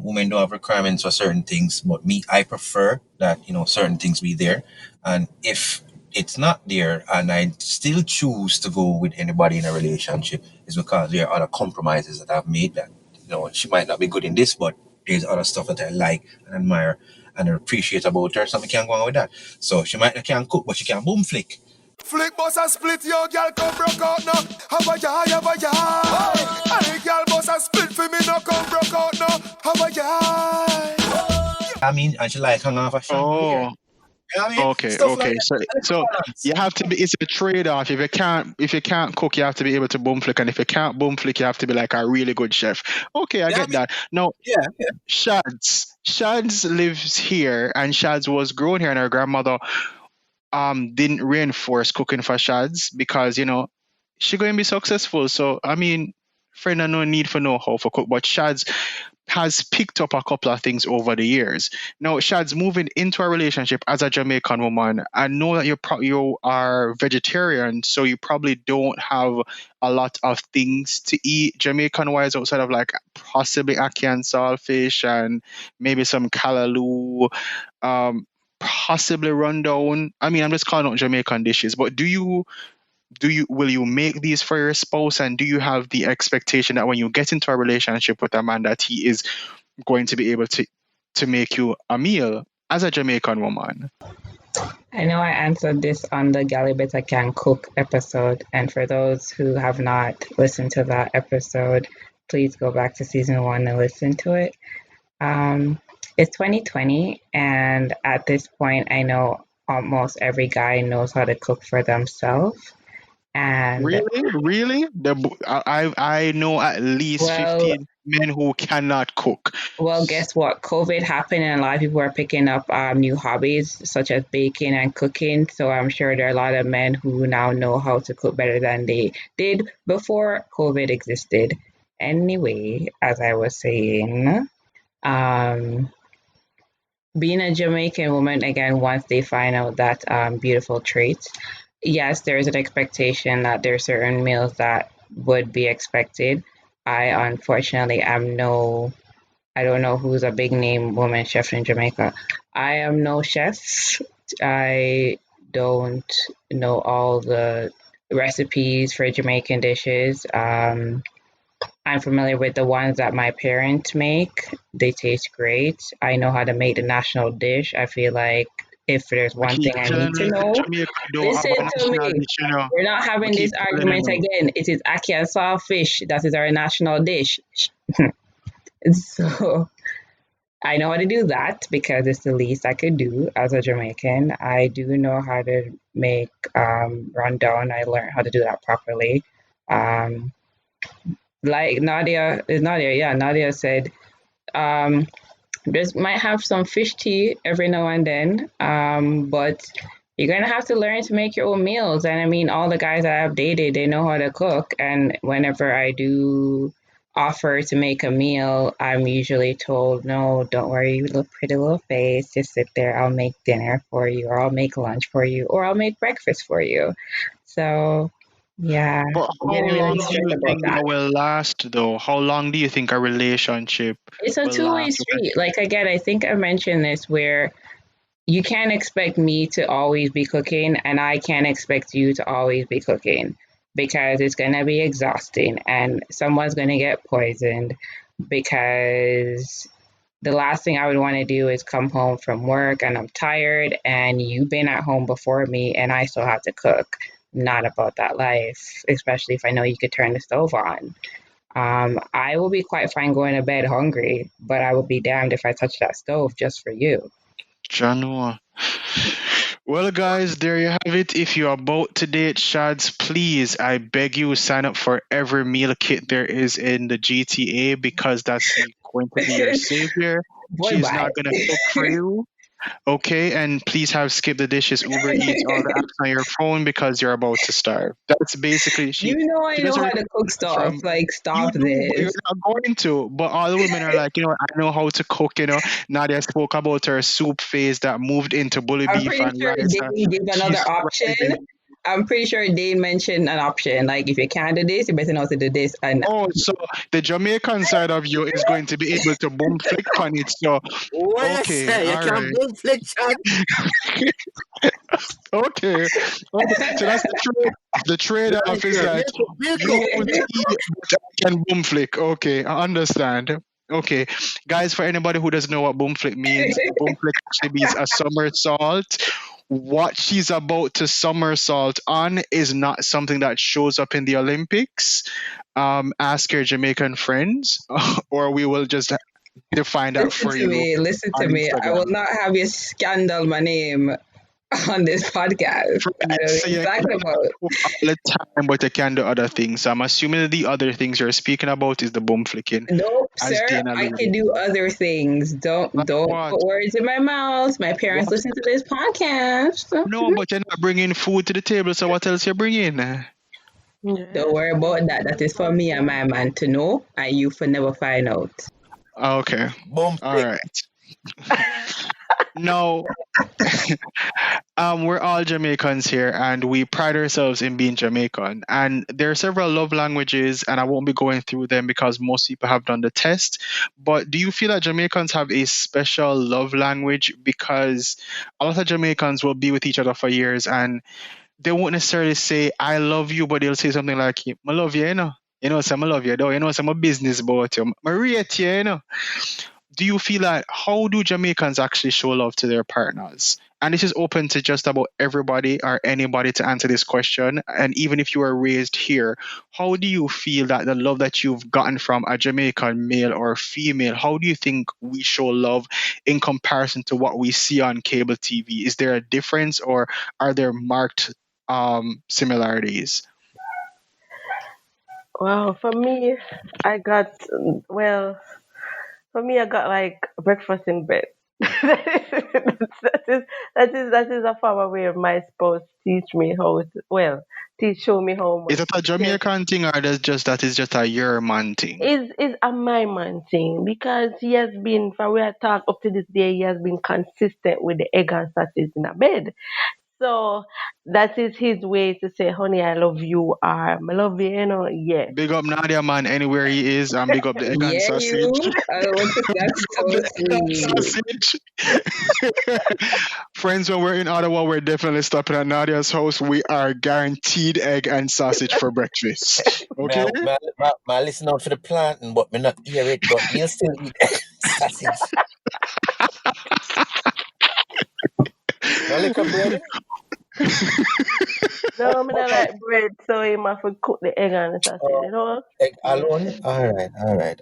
women don't have requirements for certain things. But me, I prefer that certain things be there. And if it's not there, and I still choose to go with anybody in a relationship, is because there are other compromises that I've made. That she might not be good in this, but there's other stuff that I like and admire and appreciate about her, so we can go on with that. So she might not can cook, but she can boom flick. Flick boss a split, your girl come broke out now. Have a yah. Any girl boss a split for me, no come broke out now. Have a yah. I mean, and she like hang off a chandelier. Oh. You know what I mean? Okay. Stuff like So you have to be. It's a trade-off. If you can't cook, you have to be able to boom flick, and if you can't boom flick, you have to be like a really good chef. Okay, I get that. Now, yeah. Shads lives here, and Shads was grown here, and her grandmother didn't reinforce cooking for Shads because she going to be successful. So I mean, friend, no need for know how for cook, but Shads has picked up a couple of things over the years. Now, Shad's moving into a relationship as a Jamaican woman. I know that you are vegetarian, so you probably don't have a lot of things to eat Jamaican-wise outside of like possibly ackee and saltfish and maybe some callaloo, possibly rundown. I mean, I'm just calling out Jamaican dishes, but will you make these for your spouse, and do you have the expectation that when you get into a relationship with a man that he is going to be able to make you a meal as a Jamaican woman? I know I answered this on the Galley Better Can Cook episode, and for those who have not listened to that episode, please go back to season 1 and listen to it. It's 2020, and at this point, I know almost every guy knows how to cook for themselves. And really, I know at least 15 men who cannot cook. Well, guess what? COVID happened, and a lot of people are picking up new hobbies such as baking and cooking. So I'm sure there are a lot of men who now know how to cook better than they did before COVID existed. Anyway, as I was saying, being a Jamaican woman, again, once they find out that beautiful traits, yes, there is an expectation that there are certain meals that would be expected. I unfortunately am I don't know who's a big name woman chef in Jamaica. I am no chef. I don't know all the recipes for Jamaican dishes. I'm familiar with the ones that my parents make. They taste great. I know how to make the national dish. I feel like if there's one thing I need to know, listen to me. We're not having this argument again. It is ackee and saltfish. That is our national dish. So I know how to do that because it's the least I could do as a Jamaican. I do know how to make rundown. I learned how to do that properly. Like Nadia said, just might have some fish tea every now and then, but you're gonna have to learn to make your own meals. And I mean, all the guys that I've dated, they know how to cook. And whenever I do offer to make a meal, I'm usually told, "No, don't worry, you little pretty little face. Just sit there. I'll make dinner for you, or I'll make lunch for you, or I'll make breakfast for you." So yeah. But how long do you think that will last, though? How long do you think a relationship? It's a two-way street. Like, again, I think I mentioned this where you can't expect me to always be cooking, and I can't expect you to always be cooking because it's going to be exhausting and someone's going to get poisoned because the last thing I would want to do is come home from work and I'm tired and you've been at home before me and I still have to cook. Not about that life, especially if I know you could turn the stove on. I will be quite fine going to bed hungry, but I will be damned if I touch that stove just for you. Janua. Well, guys, there you have it. If you're about to date Shads, please, I beg you, sign up for every meal kit there is in the GTA because that's going to be your savior. Boy, She's bye. not going to cook for you. Okay, and please have Skip the Dishes, Uber Eats, all the apps on your phone because you're about to starve. That's basically You know I she know does her how to cook stuff. from Like, you stop do, but you're this. not going to. But all the women are like, I know how to cook. Nadia spoke about her soup phase that moved into bully I'm beef pretty and sure rice. And Dane gave she's another option. thriving. I'm pretty sure Dane mentioned an option. Like, if you can't do this, you better know how to do this. And Oh, so the Jamaican side of you is going to be able to boom flick on it. So, What you okay, say? You all can right. boom flick chat. Okay. Okay. So that's the trade. The trade-off is Milk, that milk, you won't eat, but I can boom flick. Okay, I understand. Okay, guys, for anybody who doesn't know what boom flick means, boom flick actually means a somersault. What she's about to somersault on is not something that shows up in the Olympics. Ask your Jamaican friends, or we will just define that listen for to you me, listen to on me. I will Instagram. not have you scandal my name on this podcast. I don't know So what you're you talking cannot about. cook all the time, but you can do other things. So I'm assuming that the other things you're speaking about is the boom flicking, Nope, as sir. Dana I alluded can do to. other things. Like Don't what? put words in my mouth. My parents What? listen to this podcast. No, but you're not bringing food to the table. So what else you bringing? Don't Yes, worry about that. That is for me and my man to know, and you for never find out. Okay, Boom all flick. right. No, we're all Jamaicans here, and we pride ourselves in being Jamaican. And there are several love languages, and I won't be going through them because most people have done the test. But do you feel that Jamaicans have a special love language? Because a lot of Jamaicans will be with each other for years, and they won't necessarily say "I love you," but they'll say something like "I love you," say "I love you," though. Say "I'm a business about you." I rate you. Do you feel like how do Jamaicans actually show love to their partners? And this is open to just about everybody or anybody to answer this question. And even if you were raised here, how do you feel that the love that you've gotten from a Jamaican male or female, how do you think we show love in comparison to what we see on cable TV? Is there a difference or are there marked similarities? Well, for me, I got well. For me, I got like breakfast in bed. That is a form of way of my spouse teach me how to, show me how Is much it a he cares. Jamaican thing or that is just a your man thing? Is a my man thing because he has been from where I talk up to this day he has been consistent with the egg and sausage in a bed. So that is his way to say, honey, I love you or I love you, yeah. Big up Nadia man anywhere he is and big up the egg and Yeah, sausage. you. That's Of so the egg and sweet. sausage. Friends, when we're in Ottawa, we're definitely stopping at Nadia's house. We are guaranteed egg and sausage for breakfast. Okay? My listen out for the planting, but me not hear it. But we'll still eat sausage. No liquor bread. No, I don't like bread, so he must cook the egg and the sausage. Egg Yeah. alone. All right.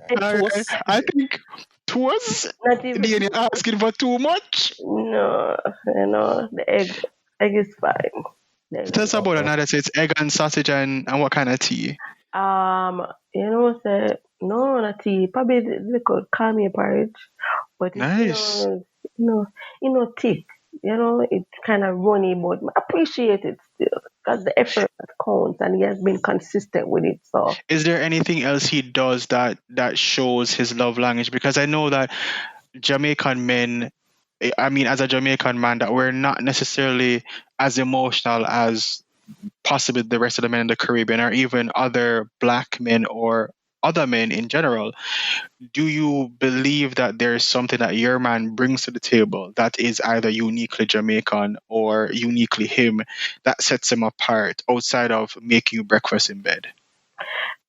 Egg All right. toast. I think twas Not even Danny asking for too much. no, the egg is fine. The egg Tell is us about another. So it's egg and sausage and what kind of tea? say no, not tea. Probably they could call me a porridge, but it's Nice. thick. It's kind of runny, but I appreciate it still because the effort counts, and he has been consistent with it. So Is there anything else he does that shows his love language? Because I know that Jamaican men, I mean, as a Jamaican man, that we're not necessarily as emotional as possibly the rest of the men in the Caribbean or even other black men or other men in general. Do you believe that there is something that your man brings to the table that is either uniquely Jamaican or uniquely him that sets him apart outside of making you breakfast in bed?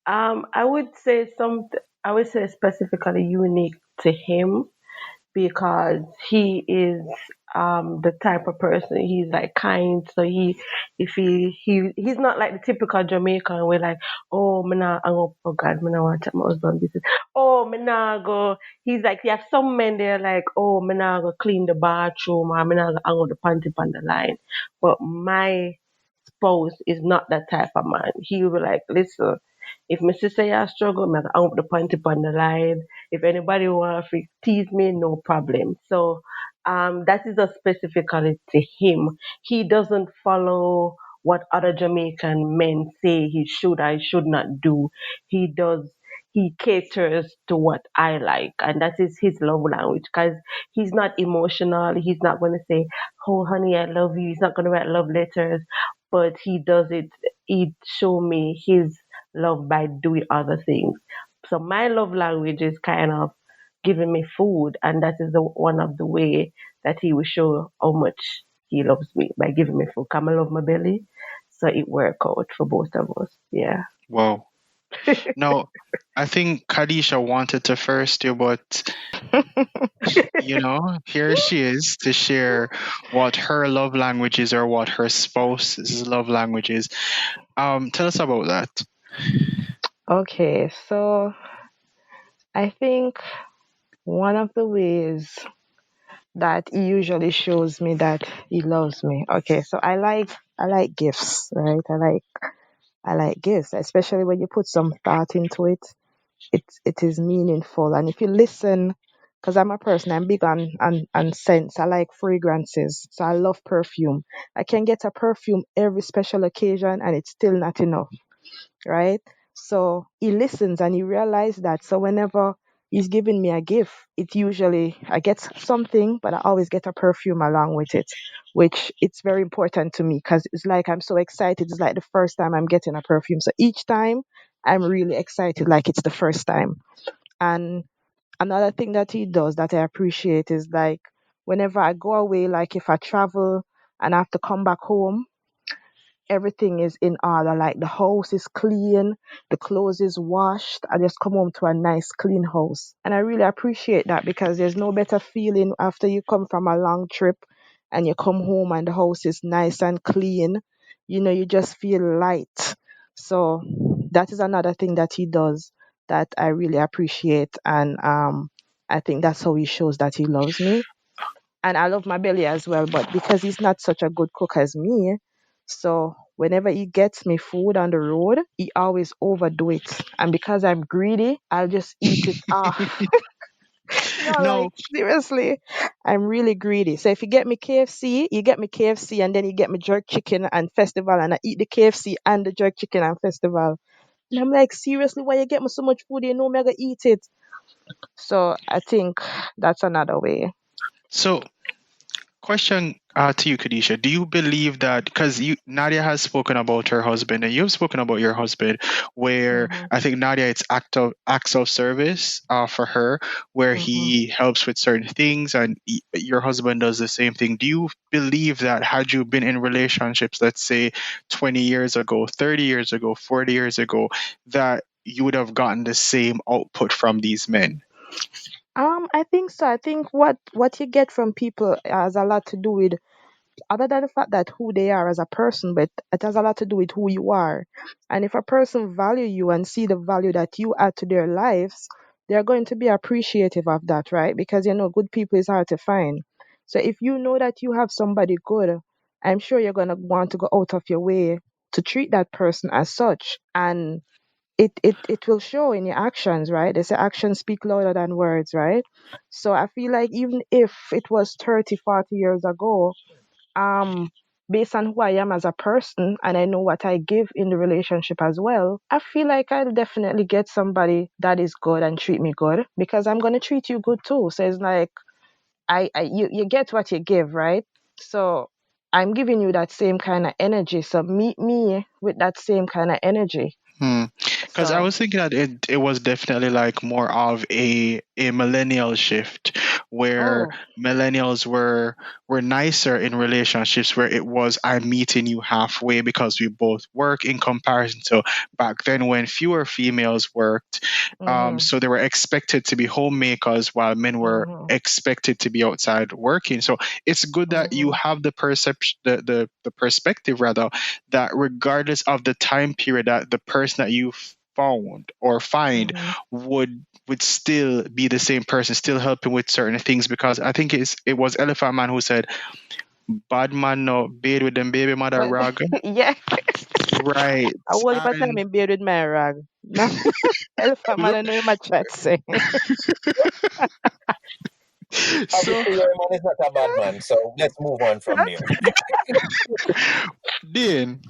I would say I would say specifically unique to him because he is the type of person. He's like kind. So he's not like the typical Jamaican where like, oh me nah oh God, me nah want to my husband this. Oh me nah go. He's like, you have some men there like, oh me nah go clean the bathroom or me nah go hang out the panty on the line. But my spouse is not that type of man. He will be like, listen, if my sister ya struggle, me hang up the panty on the line. If anybody want to tease me, no problem. So that is a specifically to him. He doesn't follow what other Jamaican men say he should or should not do. He does. He caters to what I like, and that is his love language. Because he's not emotional. He's not going to say, "Oh, honey, I love you." He's not going to write love letters, but he does it. He show me his love by doing other things. So my love language is kind of giving me food, and that is one of the way that he will show how much he loves me by giving me food. Come, I love my belly, so it work out for both of us. Yeah. Wow. No, I think Kadisha wanted to first do, but here she is to share what her love language is or what her spouse's love language is. Tell us about that. Okay, so I think one of the ways that he usually shows me that he loves me. Okay, so I like gifts, right? I like gifts, especially when you put some thought into it. It is meaningful, and if you listen, because I'm a person, I'm big on scents. I like fragrances, so I love perfume. I can get a perfume every special occasion, and it's still not enough, right? So he listens and he realizes that. So whenever he's giving me a gift, it usually I get something, but I always get a perfume along with it, which it's very important to me because it's like I'm so excited. It's like the first time I'm getting a perfume. So each time I'm really excited, like it's the first time. And another thing that he does that I appreciate is like whenever I go away, like if I travel and I have to come back home, everything is in order. Like the house is clean, the clothes is washed. I just come home to a nice clean house. And I really appreciate that because there's no better feeling after you come from a long trip and you come home and the house is nice and clean. You just feel light. So that is another thing that he does that I really appreciate. And I think that's how he shows that he loves me. And I love my belly as well, but because he's not such a good cook as me, so whenever he gets me food on the road, he always overdo it. And because I'm greedy, I'll just eat it off. No, like No, seriously, I'm really greedy. So if you get me KFC, you get me KFC, and then you get me jerk chicken and festival, and I eat the KFC and the jerk chicken and festival. And I'm like, seriously, why you get me so much food? You know me, I gonna eat it. So I think that's another way. so question to you, Kadisha. Do you believe that because Nadia has spoken about her husband and you've spoken about your husband, where Mm-hmm. I think Nadia it's acts of service for her, where Mm-hmm. he helps with certain things and your husband does the same thing. Do you believe that had you been in relationships, let's say 20 years ago, 30 years ago, 40 years ago, that you would have gotten the same output from these men? I think so. I think what you get from people has a lot to do with other than the fact that who they are as a person, but it has a lot to do with who you are. And if a person value you and see the value that you add to their lives, they're going to be appreciative of that, right? Because good people is hard to find. So if you know that you have somebody good, I'm sure you're gonna want to go out of your way to treat that person as such. And it will show in your actions, right? They say actions speak louder than words, right? So I feel like even if it was 30, 40 years ago, um based on who I am as a person and I know what I give in the relationship as well, I feel like I'll definitely get somebody that is good and treat me good because I'm gonna treat you good too. So it's like you get what you give, right? So I'm giving you that same kind of energy. So meet me with that same kind of energy. Because I So was thinking that it was definitely like more of a a millennial shift where Oh. millennials were nicer in relationships, where it was I'm meeting you halfway because we both work, in comparison to back then when fewer females worked. Mm-hmm. So they were expected to be homemakers while men were Mm-hmm. expected to be outside working. So it's good that you Mm-hmm. have the perception, the perspective rather, that regardless of the time period, that the person that you found or find Mm-hmm. would still be the same person, still helping with certain things. Because I think it was Elephant Man who said, "Bad man no bathe with them baby mother But rag." yeah, Right. I whole heap of time And in bed with my rag. No, elephant man, I know my chat say. so Obviously, your man is not a bad man, so let's move on from there. Dean,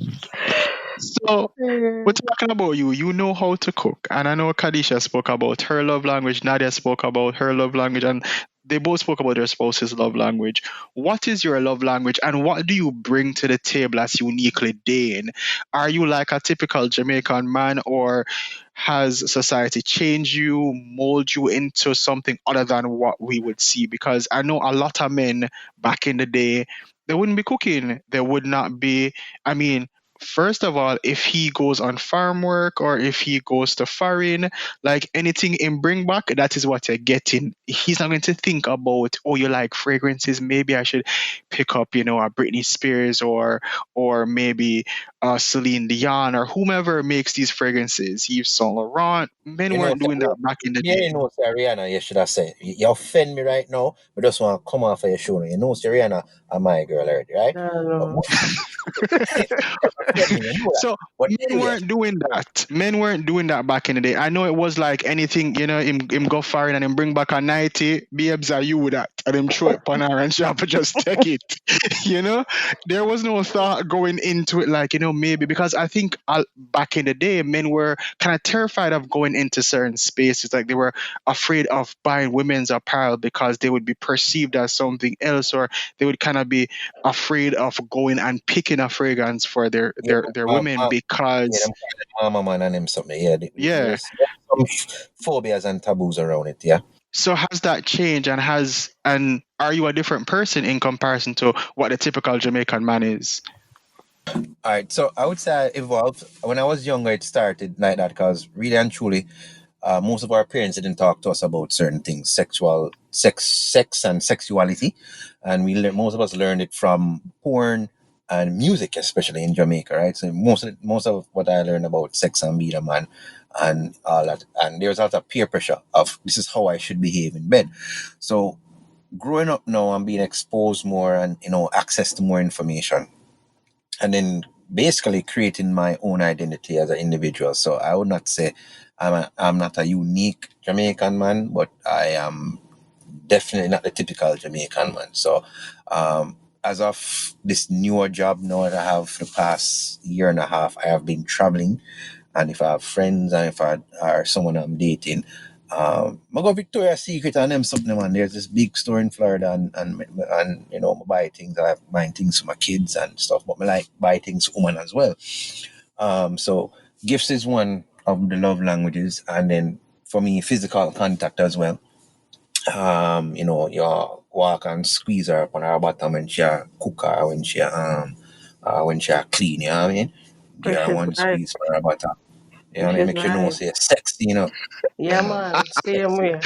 so we're talking about you. You know how to cook. And I know Kadisha spoke about her love language, Nadia spoke about her love language, and they both spoke about their spouse's love language. What is your love language, and what do you bring to the table as uniquely Dane? Are you like a typical Jamaican man, or has society changed you, mold you into something other than what we would see? Because I know a lot of men back in the day, they wouldn't be cooking. They would not be, I mean, first of all, if he goes on farm work or if he goes to foreign, like anything in bring back, that is what you're getting. He's not going to think about, oh, you like fragrances, maybe I should pick up, a Britney Spears or maybe Celine Dion or whomever makes these fragrances. Yves Saint Laurent. Men You know, weren't doing that back in the yeah, day. you know, say Rihanna, you should have said, you offend me right now, but just want to come off of your shoulder. You know, say Rihanna, I'm my girl already, right? But No. offend me, you know that. So But men anyway, weren't doing that. Men weren't doing that back in the day. I know it was like anything, him go foreign and him bring back a 90, babes are you with that. And him throw it upon her and she have to just take it. There was no thought going into it like, maybe because I think back in the day, men were kind of terrified of going into certain spaces. Like they were afraid of buying women's apparel because they would be perceived as something else, or they would kind of be afraid of going and picking a fragrance for their yeah, their their women yeah, because them kind of mama man and them something. Yeah, yeah. there's some phobias and taboos around it. Yeah. So has that changed, and are you a different person in comparison to what the typical Jamaican man is? All right, so I would say I evolved. When I was younger, it started like that because really and truly, most of our parents didn't talk to us about certain things, sex and sexuality, and most of us learned it from porn and music, especially in Jamaica, right? So most of what I learned about sex and being a man and all that, and there's a lot of peer pressure of this is how I should behave in bed. So growing up now, I'm being exposed more and access to more information and then basically creating my own identity as an individual. So I would not say I'm not a unique Jamaican man, but I am definitely not the typical Jamaican man. So as of this newer job now that I have for the past year and a half, I have been traveling, and if I have friends and if I are someone I'm dating, I go Victoria's Secret and them something, man. There's this big store in Florida, and I buy things. I buy things for my kids and stuff, but I like buy things for women as well. So gifts is one of the love languages, and then for me, physical contact as well. You walk and squeeze her up on her bottom when she cook her, when she clean. You know what I mean? Give her Precious one life. squeeze for her bottom. You know what I mean? Precious Make you know life. say sexy. Yeah, man. Same way.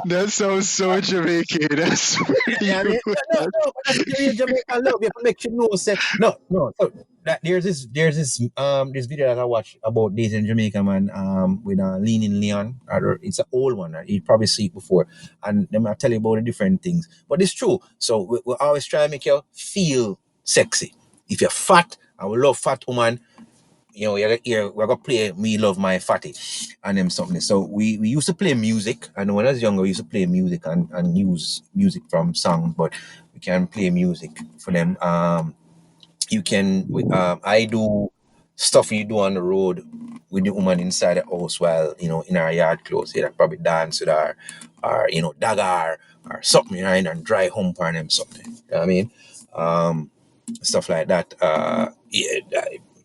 That sounds so Jamaican. That's Yeah, I mean, no, but that's the real Jamaican love. You have to make sure you know say no. So that there's video that I watched about dating Jamaican man with Leaning Leon. Or it's an old one. You probably see it before, and them I tell you about the different things. But it's true. So we always try to make you feel sexy. If you're fat, I will love fat woman. We're gonna play Me Love My Fatty and them something. So we used to play music. And when I was younger, we used to play music and use music from songs, but we can play music for them. I do stuff you do on the road with the woman inside the house while, in our yard clothes. Yeah, probably dance with her or, dagger or something, and dry hump or them something. You know what I mean? Stuff like that.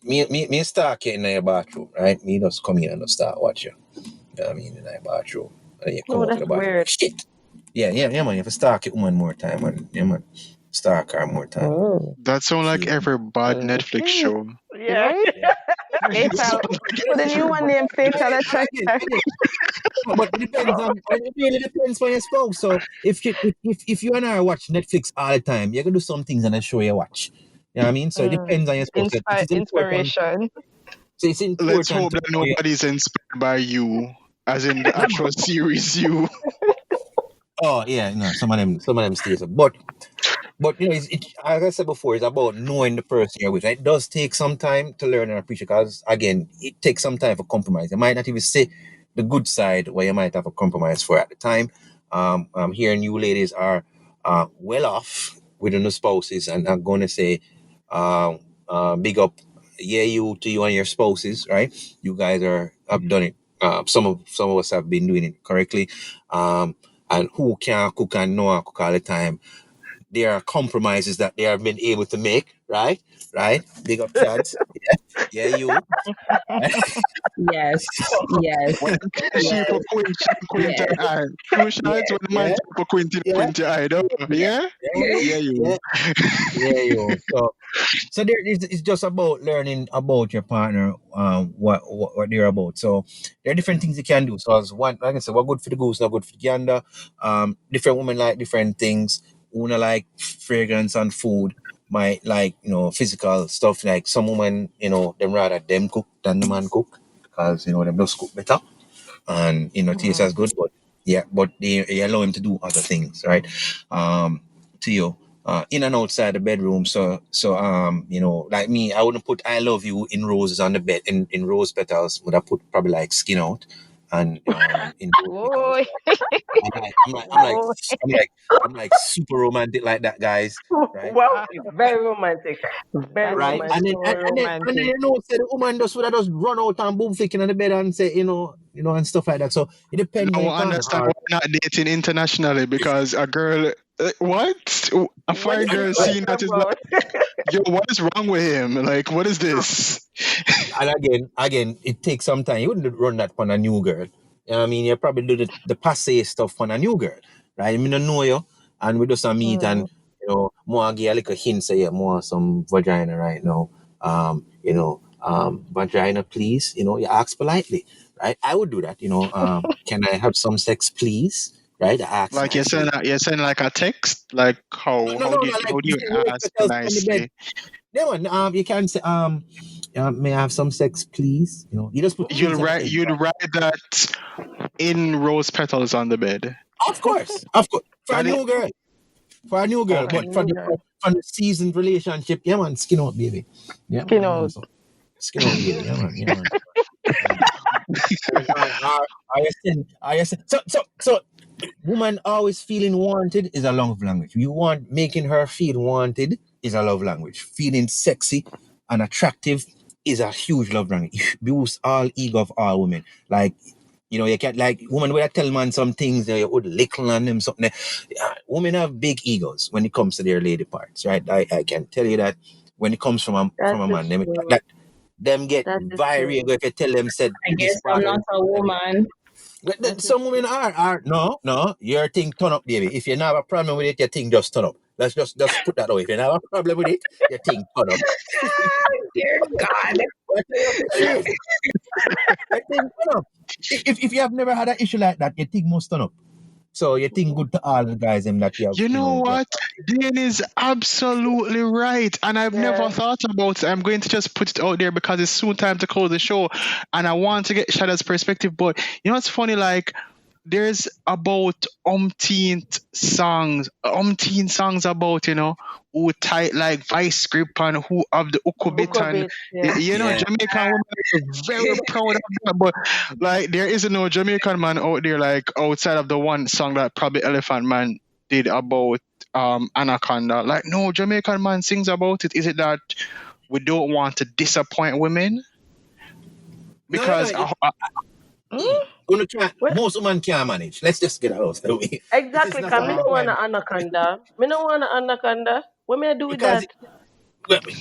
Me start getting in the bathroom, right? Me just come in and just start watching. You know what I mean? In the bathroom. And then you come No, out to that's the bottom. weird. Shit. Yeah, man. You have to stalk your woman more time, man. Yeah, man. Stalk her more time. Oh. That sounds like See. every bad Netflix Okay. show. Yeah. Right? Yeah. Okay, It so sound like put a every new one named And Fatal again, Attraction. but it depends on. It really depends on your spouse. So if you and I watch Netflix all the time, you're gonna do some things on the show you watch. You know what I mean? So it depends on your spouse. It is important. Inspiration. So it's Let's important hope to that know your. nobody's inspired by you, as in the actual series you. Oh yeah, no, some of them stays up. But as I said before, it's about knowing the person you're with. It does take some time to learn and appreciate, because again, it takes some time for compromise. You might not even see the good side where you might have a compromise for at the time. I'm hearing you ladies are well off within the spouses, and I'm going to say, big up, yeah, you to you and your spouses, right? You guys have done it. Some of us have been doing it correctly. And who can cook and know how to cook all the time, there are compromises that they have been able to make, right? Right? Big up Chads. Yeah, you. Yes, So, yes, when, She yes, for Quinta yes, eye. Two shots yes. when the man yeah, for yeah, Quinta eye, though. Yeah? yeah, you, Yeah, you. yeah, yeah, you. So there is, it's just about learning about your partner, what they're about. So there are different things you can do. So as one, like I said, what good for the goose, not good for the gander. Different women like different things. Una like fragrance and food. Might like physical stuff. Like some women, them rather them cook than the man cook, because them just cook better and taste as good. But yeah, but they allow him to do other things, right? To you. In and outside the bedroom. So like me, I wouldn't put "I love you" in roses on the bed, in rose petals. Would I put probably like "skin out" and in rose petals. Whoa. I'm like Whoa. I'm like I'm like super romantic like that, guys, right? Wow, Wow. very romantic. Very That Right, is and romantic. then so and then romantic. say the woman just would have just run out and boom flicking on the bed and say and stuff like that. So it depends on Now your I partner. understand why you're not dating internationally, because a girl, what? A What foreign is he girl talking seeing that is like, about? yo, what is wrong with him? Like, what is this? And again, it takes some time. You wouldn't run that on a new girl. You know what I mean? You probably do the passe stuff on a new girl, right? I mean, I know you, and we just meet, and Mm. more give a little hint, say, yeah, more some vagina right now. Vagina, please. You ask politely, right? I would do that. Can I have some sex, please? Right? I ask Like nicely. you're sending like a text? Like how No, how no, do no. you Like how do you you see rose ask petals on the bed. nicely? Yeah, man. You can say, may I have some sex, please? You just put please at the end. You'd write that in rose petals on the bed. Of course. For a That is new girl. For a new girl. okay. But for the seasoned relationship, yeah, man, skin out, baby. Skin Yeah, man. out. So, skin out, baby. Yeah, man. Yeah, man. Yeah, man. So, woman always feeling wanted is a love language. You want making her feel wanted is a love language. Feeling sexy and attractive is a huge love language. It boosts all ego of all women. Like, you can't like women when I tell man some things, you would lickle on them something. Women have big egos when it comes to their lady parts, right? I can tell you that when it comes from a That from a is man, true. them get That is very true. if you tell them said I this guess part I'm of not a woman. That is some women true. are no, your thing turn up, baby. If you not have a problem with it, your thing just turn up. Let's just put that away. If you not have a problem with it, your thing turn up. Dear God. I tell you the truth. Your thing turn up. If you have never had an issue like that, your thing must turn up. So you think good to all the guys them that you have, You know you have. what? Dan is absolutely right. And I've never Yeah. thought about it. I'm going to just put it out there because it's soon time to close the show. And I want to get Shada's perspective. But you know what's funny? Like, there's about umpteen songs about, who tight like vice grip and who have the ukubit and, Ukobit, yeah. Yeah. Jamaican women are very proud of that. But like, there isn't no Jamaican man out there like outside of the one song that probably Elephant Man did about Anaconda. Like, no Jamaican man sings about it. Is it that we don't want to disappoint women? Because No. Mm? Gonna try. Well, Most women can't manage. Let's just get out of the way. It is exactly, not because a me don't want requirement an anaconda. Me don't want an anaconda. What may I do with because that?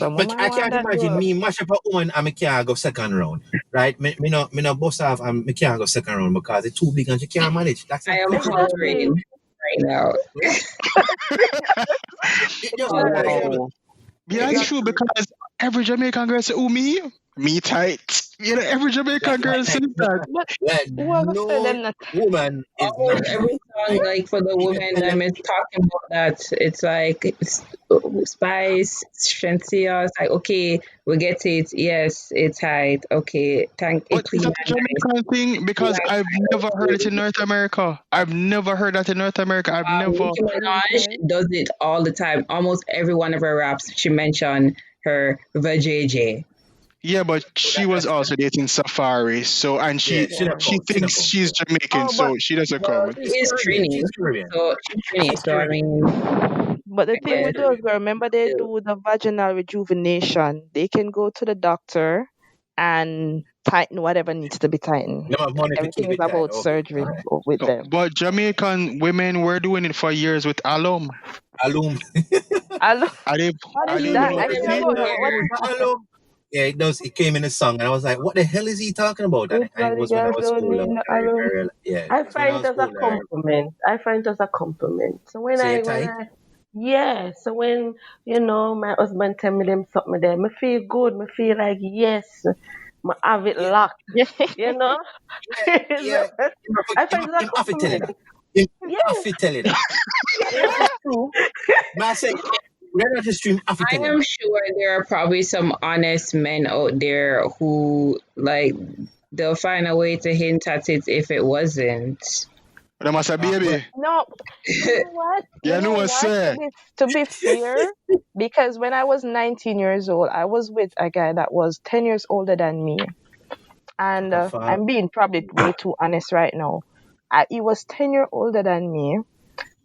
Some But woman I want can't that imagine though. me mash up a woman and me can't go second round, right? Me no bust off and me can't go second round because it's too big and she can't manage. That's I a am problem. Exactly. hollering right now. It just Hollering. impossible. Wow. Yeah, it's true Exactly. because every Jamaican girl say, "Oh, me tight." You know, every Like, Jamaican like, girl like, says no, that. But like who ever said no them not? woman is Almost natural, every song, right? like for the women, Independent. is talking about that. It's like Spice, Shantia. It's like, okay, we get it. Yes, it's tight. Okay, thank it But is clean that a and nice. Jamaican thing? We Because have I've tight, never heard it okay. in North America. I've never heard that in North America. I've never. Nicki Really Minaj tight? does it all the time. Almost every one of her raps, she mentioned her vajayjay. Yeah, but she was That's also dating Safari, so and yeah. she She not Yeah. she count. She not thinks count. she's Jamaican, Oh, but so she doesn't Well, count. she She's is Caribbean. Trini, She's Caribbean. so she's Trini. She's So I Caribbean. mean, the I thing She's guess with those Caribbean. girls, remember they do the vaginal rejuvenation. They can go to the doctor and tighten whatever needs to be tightened. You have money to Everything keep is it tight. about Okay. All surgery right. with No, them. but Jamaican women were doing it for years with alum. Alum. I lo- I didn't what I is didn't you that? know I what to didn't wanna know say. about know that. What where is that? Alum. Yeah, it does. It came in the song, and I was like, "What the hell is he talking about?" And Which it body was when I girls was don't older. need no alum? Yeah, I it's when I find it was as a older. compliment. I find it as a compliment. So Say it tight. yeah. So when my husband tell me them something there, me feel good. Me feel like yes, me have it Yeah, locked. Yeah. You know. yeah, yeah. So, I find it a Him have to tell you compliment. that. Him have Yes. to tell you that. And if it's true, man, I say, Red Out Stream have to tell I you am that. sure there are probably some honest men out there who like they'll find a way to hint at it if it wasn't. But I must say, Well, baby, No, you know what? You you know know what what? To say? be fair, because when I was 19 years old, I was with a guy that was 10 years older than me. And Papa, I'm being probably way too honest right now. He was 10 years older than me,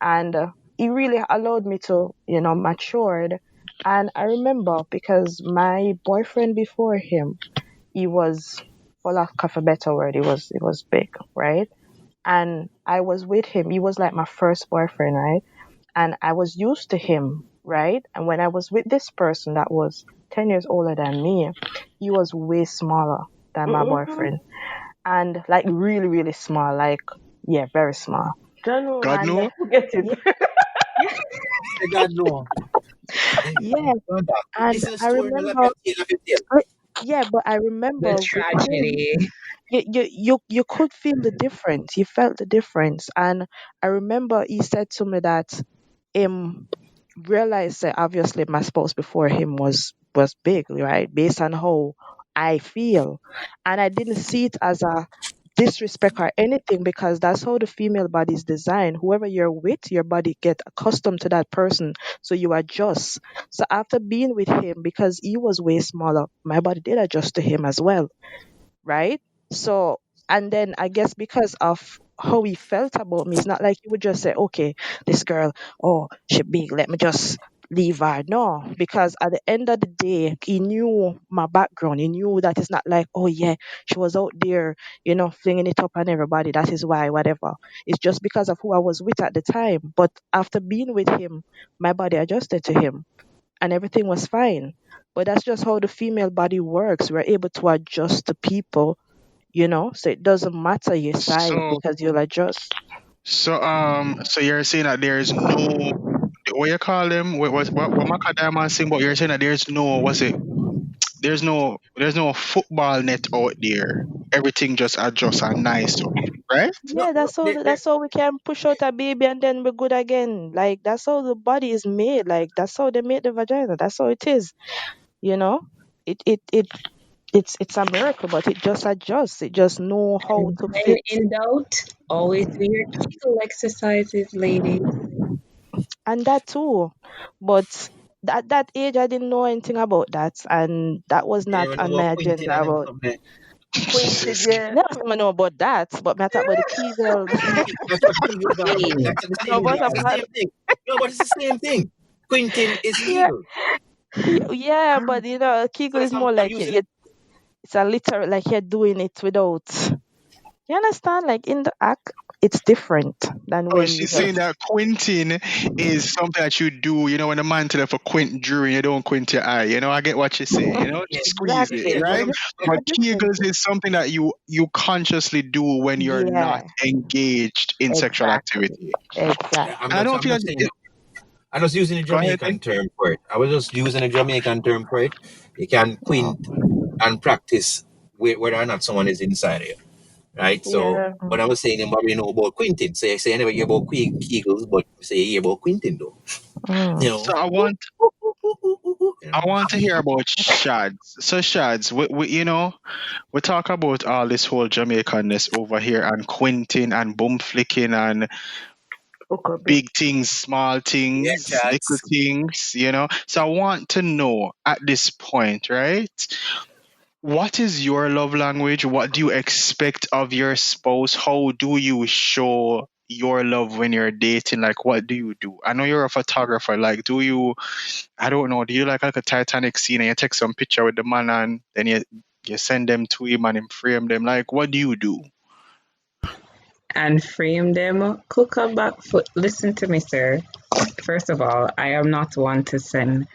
and he really allowed me to, matured. And I remember because my boyfriend before him, he was, for lack of a better word, he was big, right? And I was with him. He was like my first boyfriend, right? And I was used to him, right? And when I was with this person that was 10 years older than me, he was way smaller than my Mm-mm. boyfriend. And like really, really small, like, yeah, very small. Janu, God And know. get it. yeah, say God no. Eh, yeah. brother, And this is a I story no like remember, a tale. uh, yeah, but I The remember with him, tragedy. you could feel the difference. You felt the difference. And I remember he said to me that him realized that obviously my spouse before him was big, right? Based on how I feel. And I didn't see it as a disrespect or anything because that's how the female body is designed. Whoever you're with, your body get accustomed to that person. So you adjust. So after being with him, because he was way smaller, my body did adjust to him as well, right? So, and then I guess because of how he felt about me, it's not like he would just say, okay, this girl, oh, she big, let me just leave her. No, because at the end of the day, he knew my background. He knew that it's not like, oh, yeah, she was out there, flinging it up on everybody. That is why, whatever. It's just because of who I was with at the time. But after being with him, my body adjusted to him and everything was fine. But that's just how the female body works. We're able to adjust to people, so it doesn't matter your size So because you'll adjust. so you're saying that there's no what you call them? What Macadam saying? But you're saying that there's no what's it? There's no football net out there. Everything just adjusts and nice, right? No, Yeah, no, that's how we can push out a baby and then we're good again. Like that's how the body is made. Like that's how they made the vagina. That's how it is. You know, it it it it's a miracle, but it just adjusts. It just know how And to when fit. in doubt, always do your Kegel exercises, ladies. And that too. But at that age, I didn't know anything about that, and that was you not never know on my what Quintin agenda. and them About something. Quinted, yeah. never I know about that, but I talk about the Kegels. That's what Kegels are. Hey, That's the No, same about thing. a It's the part. same thing. No, but it's the same thing. Quintin is Yeah, Kegel. yeah, but Kegel So is I'm more like using it's a literal like you're doing it without. You understand? Like in the act, it's different than Oh, when you she's just saying that quinting is something that you do, when the man tell her for quint during, you don't quint your eye. I get what she's saying, Yeah, squeeze it, exactly. yeah, but right? I'm, It's But a different. Kegels is something that you consciously do when you're not Yeah, engaged in sexual exactly, activity. yeah, I'm And I not. don't I'm feel not that saying. I'm just using a go ahead, Jamaican term for it. I was just using a Jamaican term for it. You can quint and practice whether or not someone is inside of you, right? So, Yeah. but I was saying you probably know about quinting. So you say anyway you about Kegels, but say you hear about quinting though. You mm. so know, I want to hear about shads. So shads, we talk about all this whole Jamaicanness over here and quinting and boom flicking and Okay. big things, small yeah, things, little chats. things. So I want to know at this point, right? What is your love language? What do you expect of your spouse? How do you show your love when you're dating? Like, what do you do? I know you're a photographer. Like, I don't know, do you like a Titanic scene and you take some picture with the man and then you send them to him and him frame them? Like, what do you do? And frame them. Cook up back foot. Listen to me, sir. First of all, I am not one to send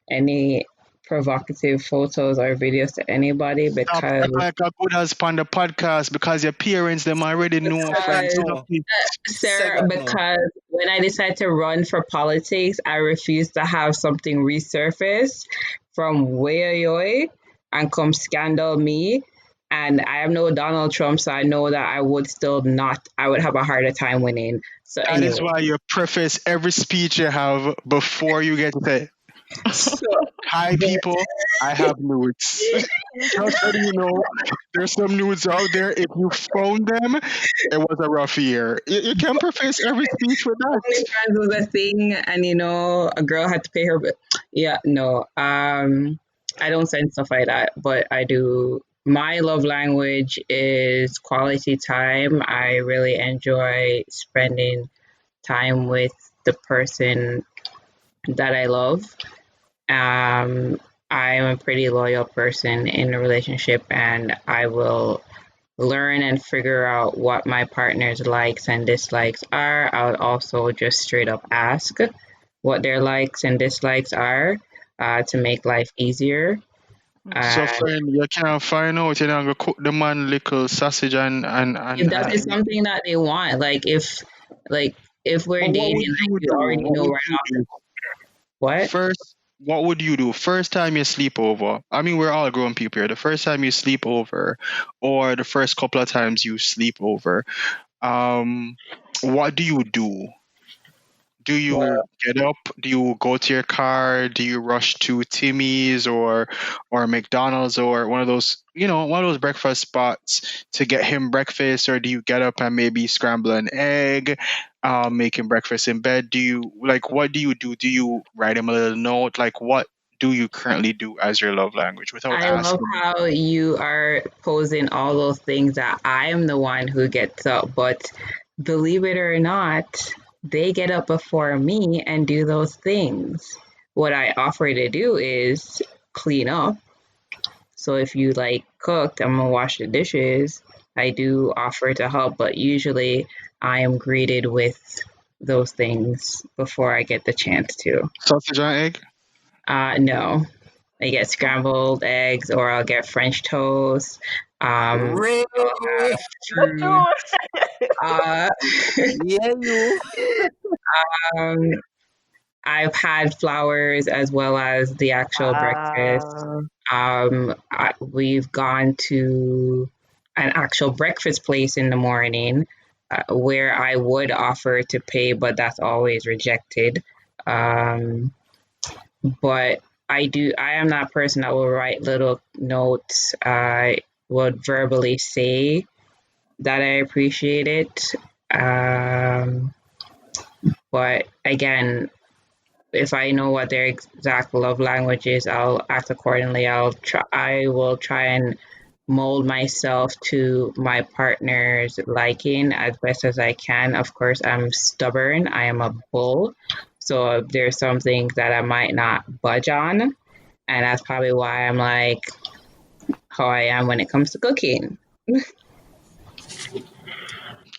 any provocative photos or videos to anybody Stop because act like a good husband the podcast because your parents them already know, friends. because Stop No, it. said sir, that no. because when I decided to run for politics, I refused to have something resurface from way and come scandal me. And I am no Donald Trump, so I know that I would have a harder time winning. So That is anyway, why you preface every speech you have before you get to say, so hi but people, I have nudes. Just letting you know, there's some nudes out there. If you found them, it was a rough year. You can preface every speech with that. OnlyFans was a thing, and a girl had to pay her. But yeah, no, I don't send stuff like that, but I do. My love language is quality time. I really enjoy spending time with the person that I love. Um, I'm a pretty loyal person in a relationship, and I will learn and figure out what my partner's likes and dislikes are. I'll also just straight up ask what their likes and dislikes are to make life easier. So, And friend, you can't find out. You're not gonna cook the man little sausage if that is and. something that they want, like if we're But what dating, would like you we do? already What know would right you off the do what. first? What would you do first time you sleep over? I mean, we're all grown people here. The first time you sleep over, or the first couple of times you sleep over, um, what do you do? Do you Well, get up? Do you go to your car? Do you rush to Timmy's or McDonald's or one of those breakfast spots to get him breakfast, or do you get up and maybe scramble an egg, make him breakfast in bed? Do you like what do you do? Do you write him a little note? Like what do you currently do as your love language without I love asking? how you are posing all those things that I am the one who gets up, but believe it or not, they get up before me and do those things. What I offer to do is clean up. So if you like cooked, I'm gonna wash the dishes. I do offer to help, but usually I am greeted with those things before I get the chance to. Sausage and egg? No, I get scrambled eggs or I'll get French toast. Ray, I'll have The fruit. truth. Uh, yeah, you. um, I've had flowers as well as the actual breakfast. Ah, We've gone to an actual breakfast place in the morning where I would offer to pay, but that's always rejected. Um, but I am that person that will write little notes. I would verbally say that I appreciate it. Um, but again, if I know what their exact love language is, I'll act accordingly. I will try and mold myself to my partner's liking as best as I can. Of course, I'm stubborn. I am a bull. So there's some things that I might not budge on. And that's probably why I'm like how I am when it comes to cooking.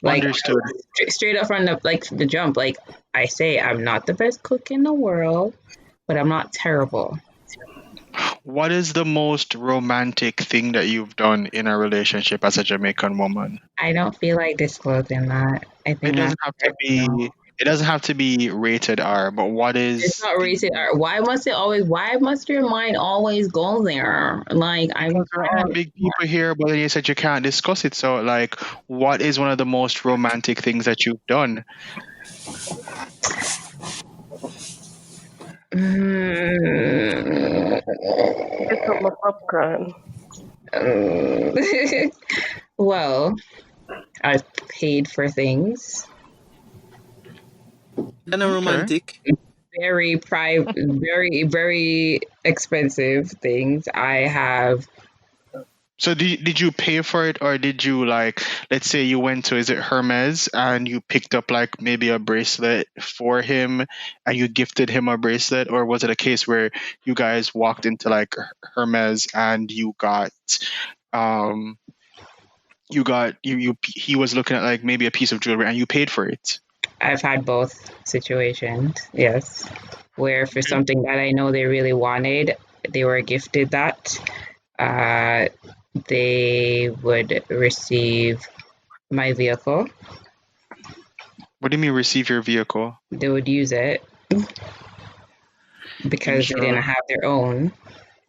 Like Understood. straight up from the jump. Like I say, I'm not the best cook in the world, but I'm not terrible. What is the most romantic thing that you've done in a relationship as a Jamaican woman? I don't feel like disclosing that. I It think that's doesn't have to be. It doesn't have to be rated R, but what it's is not rated R. Why must it always? Why must your mind always go there? Like I'm because there are big people here, but then you said you can't discuss it. So, like, what is one of the most romantic things that you've done? Pick up my popcorn. Well, I've paid for things. Kind of romantic. Very expensive things. I have. So, did you pay for it, or did you, like, let's say you went to, is it Hermes, and you picked up like maybe a bracelet for him, and you gifted him a bracelet, or was it a case where you guys walked into like Hermes and you got he was looking at like maybe a piece of jewelry and you paid for it? I've had both situations. Yes, where for something that I know they really wanted, they were gifted that. They would receive my vehicle. What do you mean receive your vehicle? They would use it because they didn't have their own.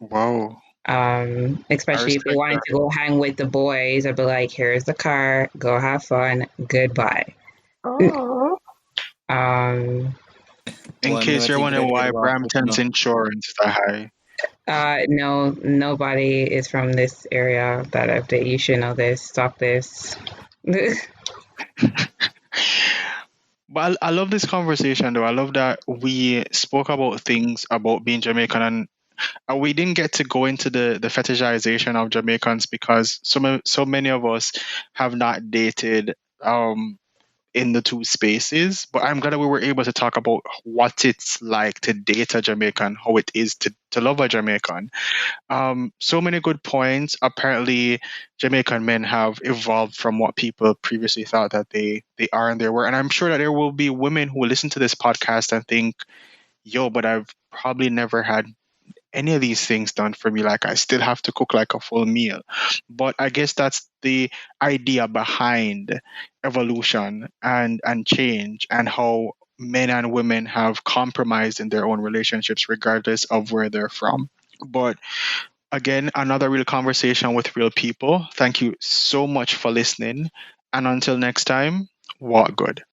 Wow. Especially if they wanted to go hang with the boys, I'd be like, here's the car, go have fun, goodbye. Oh. In case you're wondering why Brampton's insurance is that high. No, nobody is from this area that I've dated. You should know this. Stop this. But I love this conversation though. I love that we spoke about things about being Jamaican, and we didn't get to go into the fetishization of Jamaicans because so many of us have not dated in the two spaces. But I'm glad that we were able to talk about what it's like to date a Jamaican, how it is to love a Jamaican. So many good points. Apparently, Jamaican men have evolved from what people previously thought that they are and they were. And I'm sure that there will be women who listen to this podcast and think, yo, but I've probably never had any of these things done for me. Like I still have to cook like a full meal. But I guess that's the idea behind evolution and change, and how men and women have compromised in their own relationships regardless of where they're from. But again, another real conversation with real people. Thank you so much for listening. And until next time, walk good.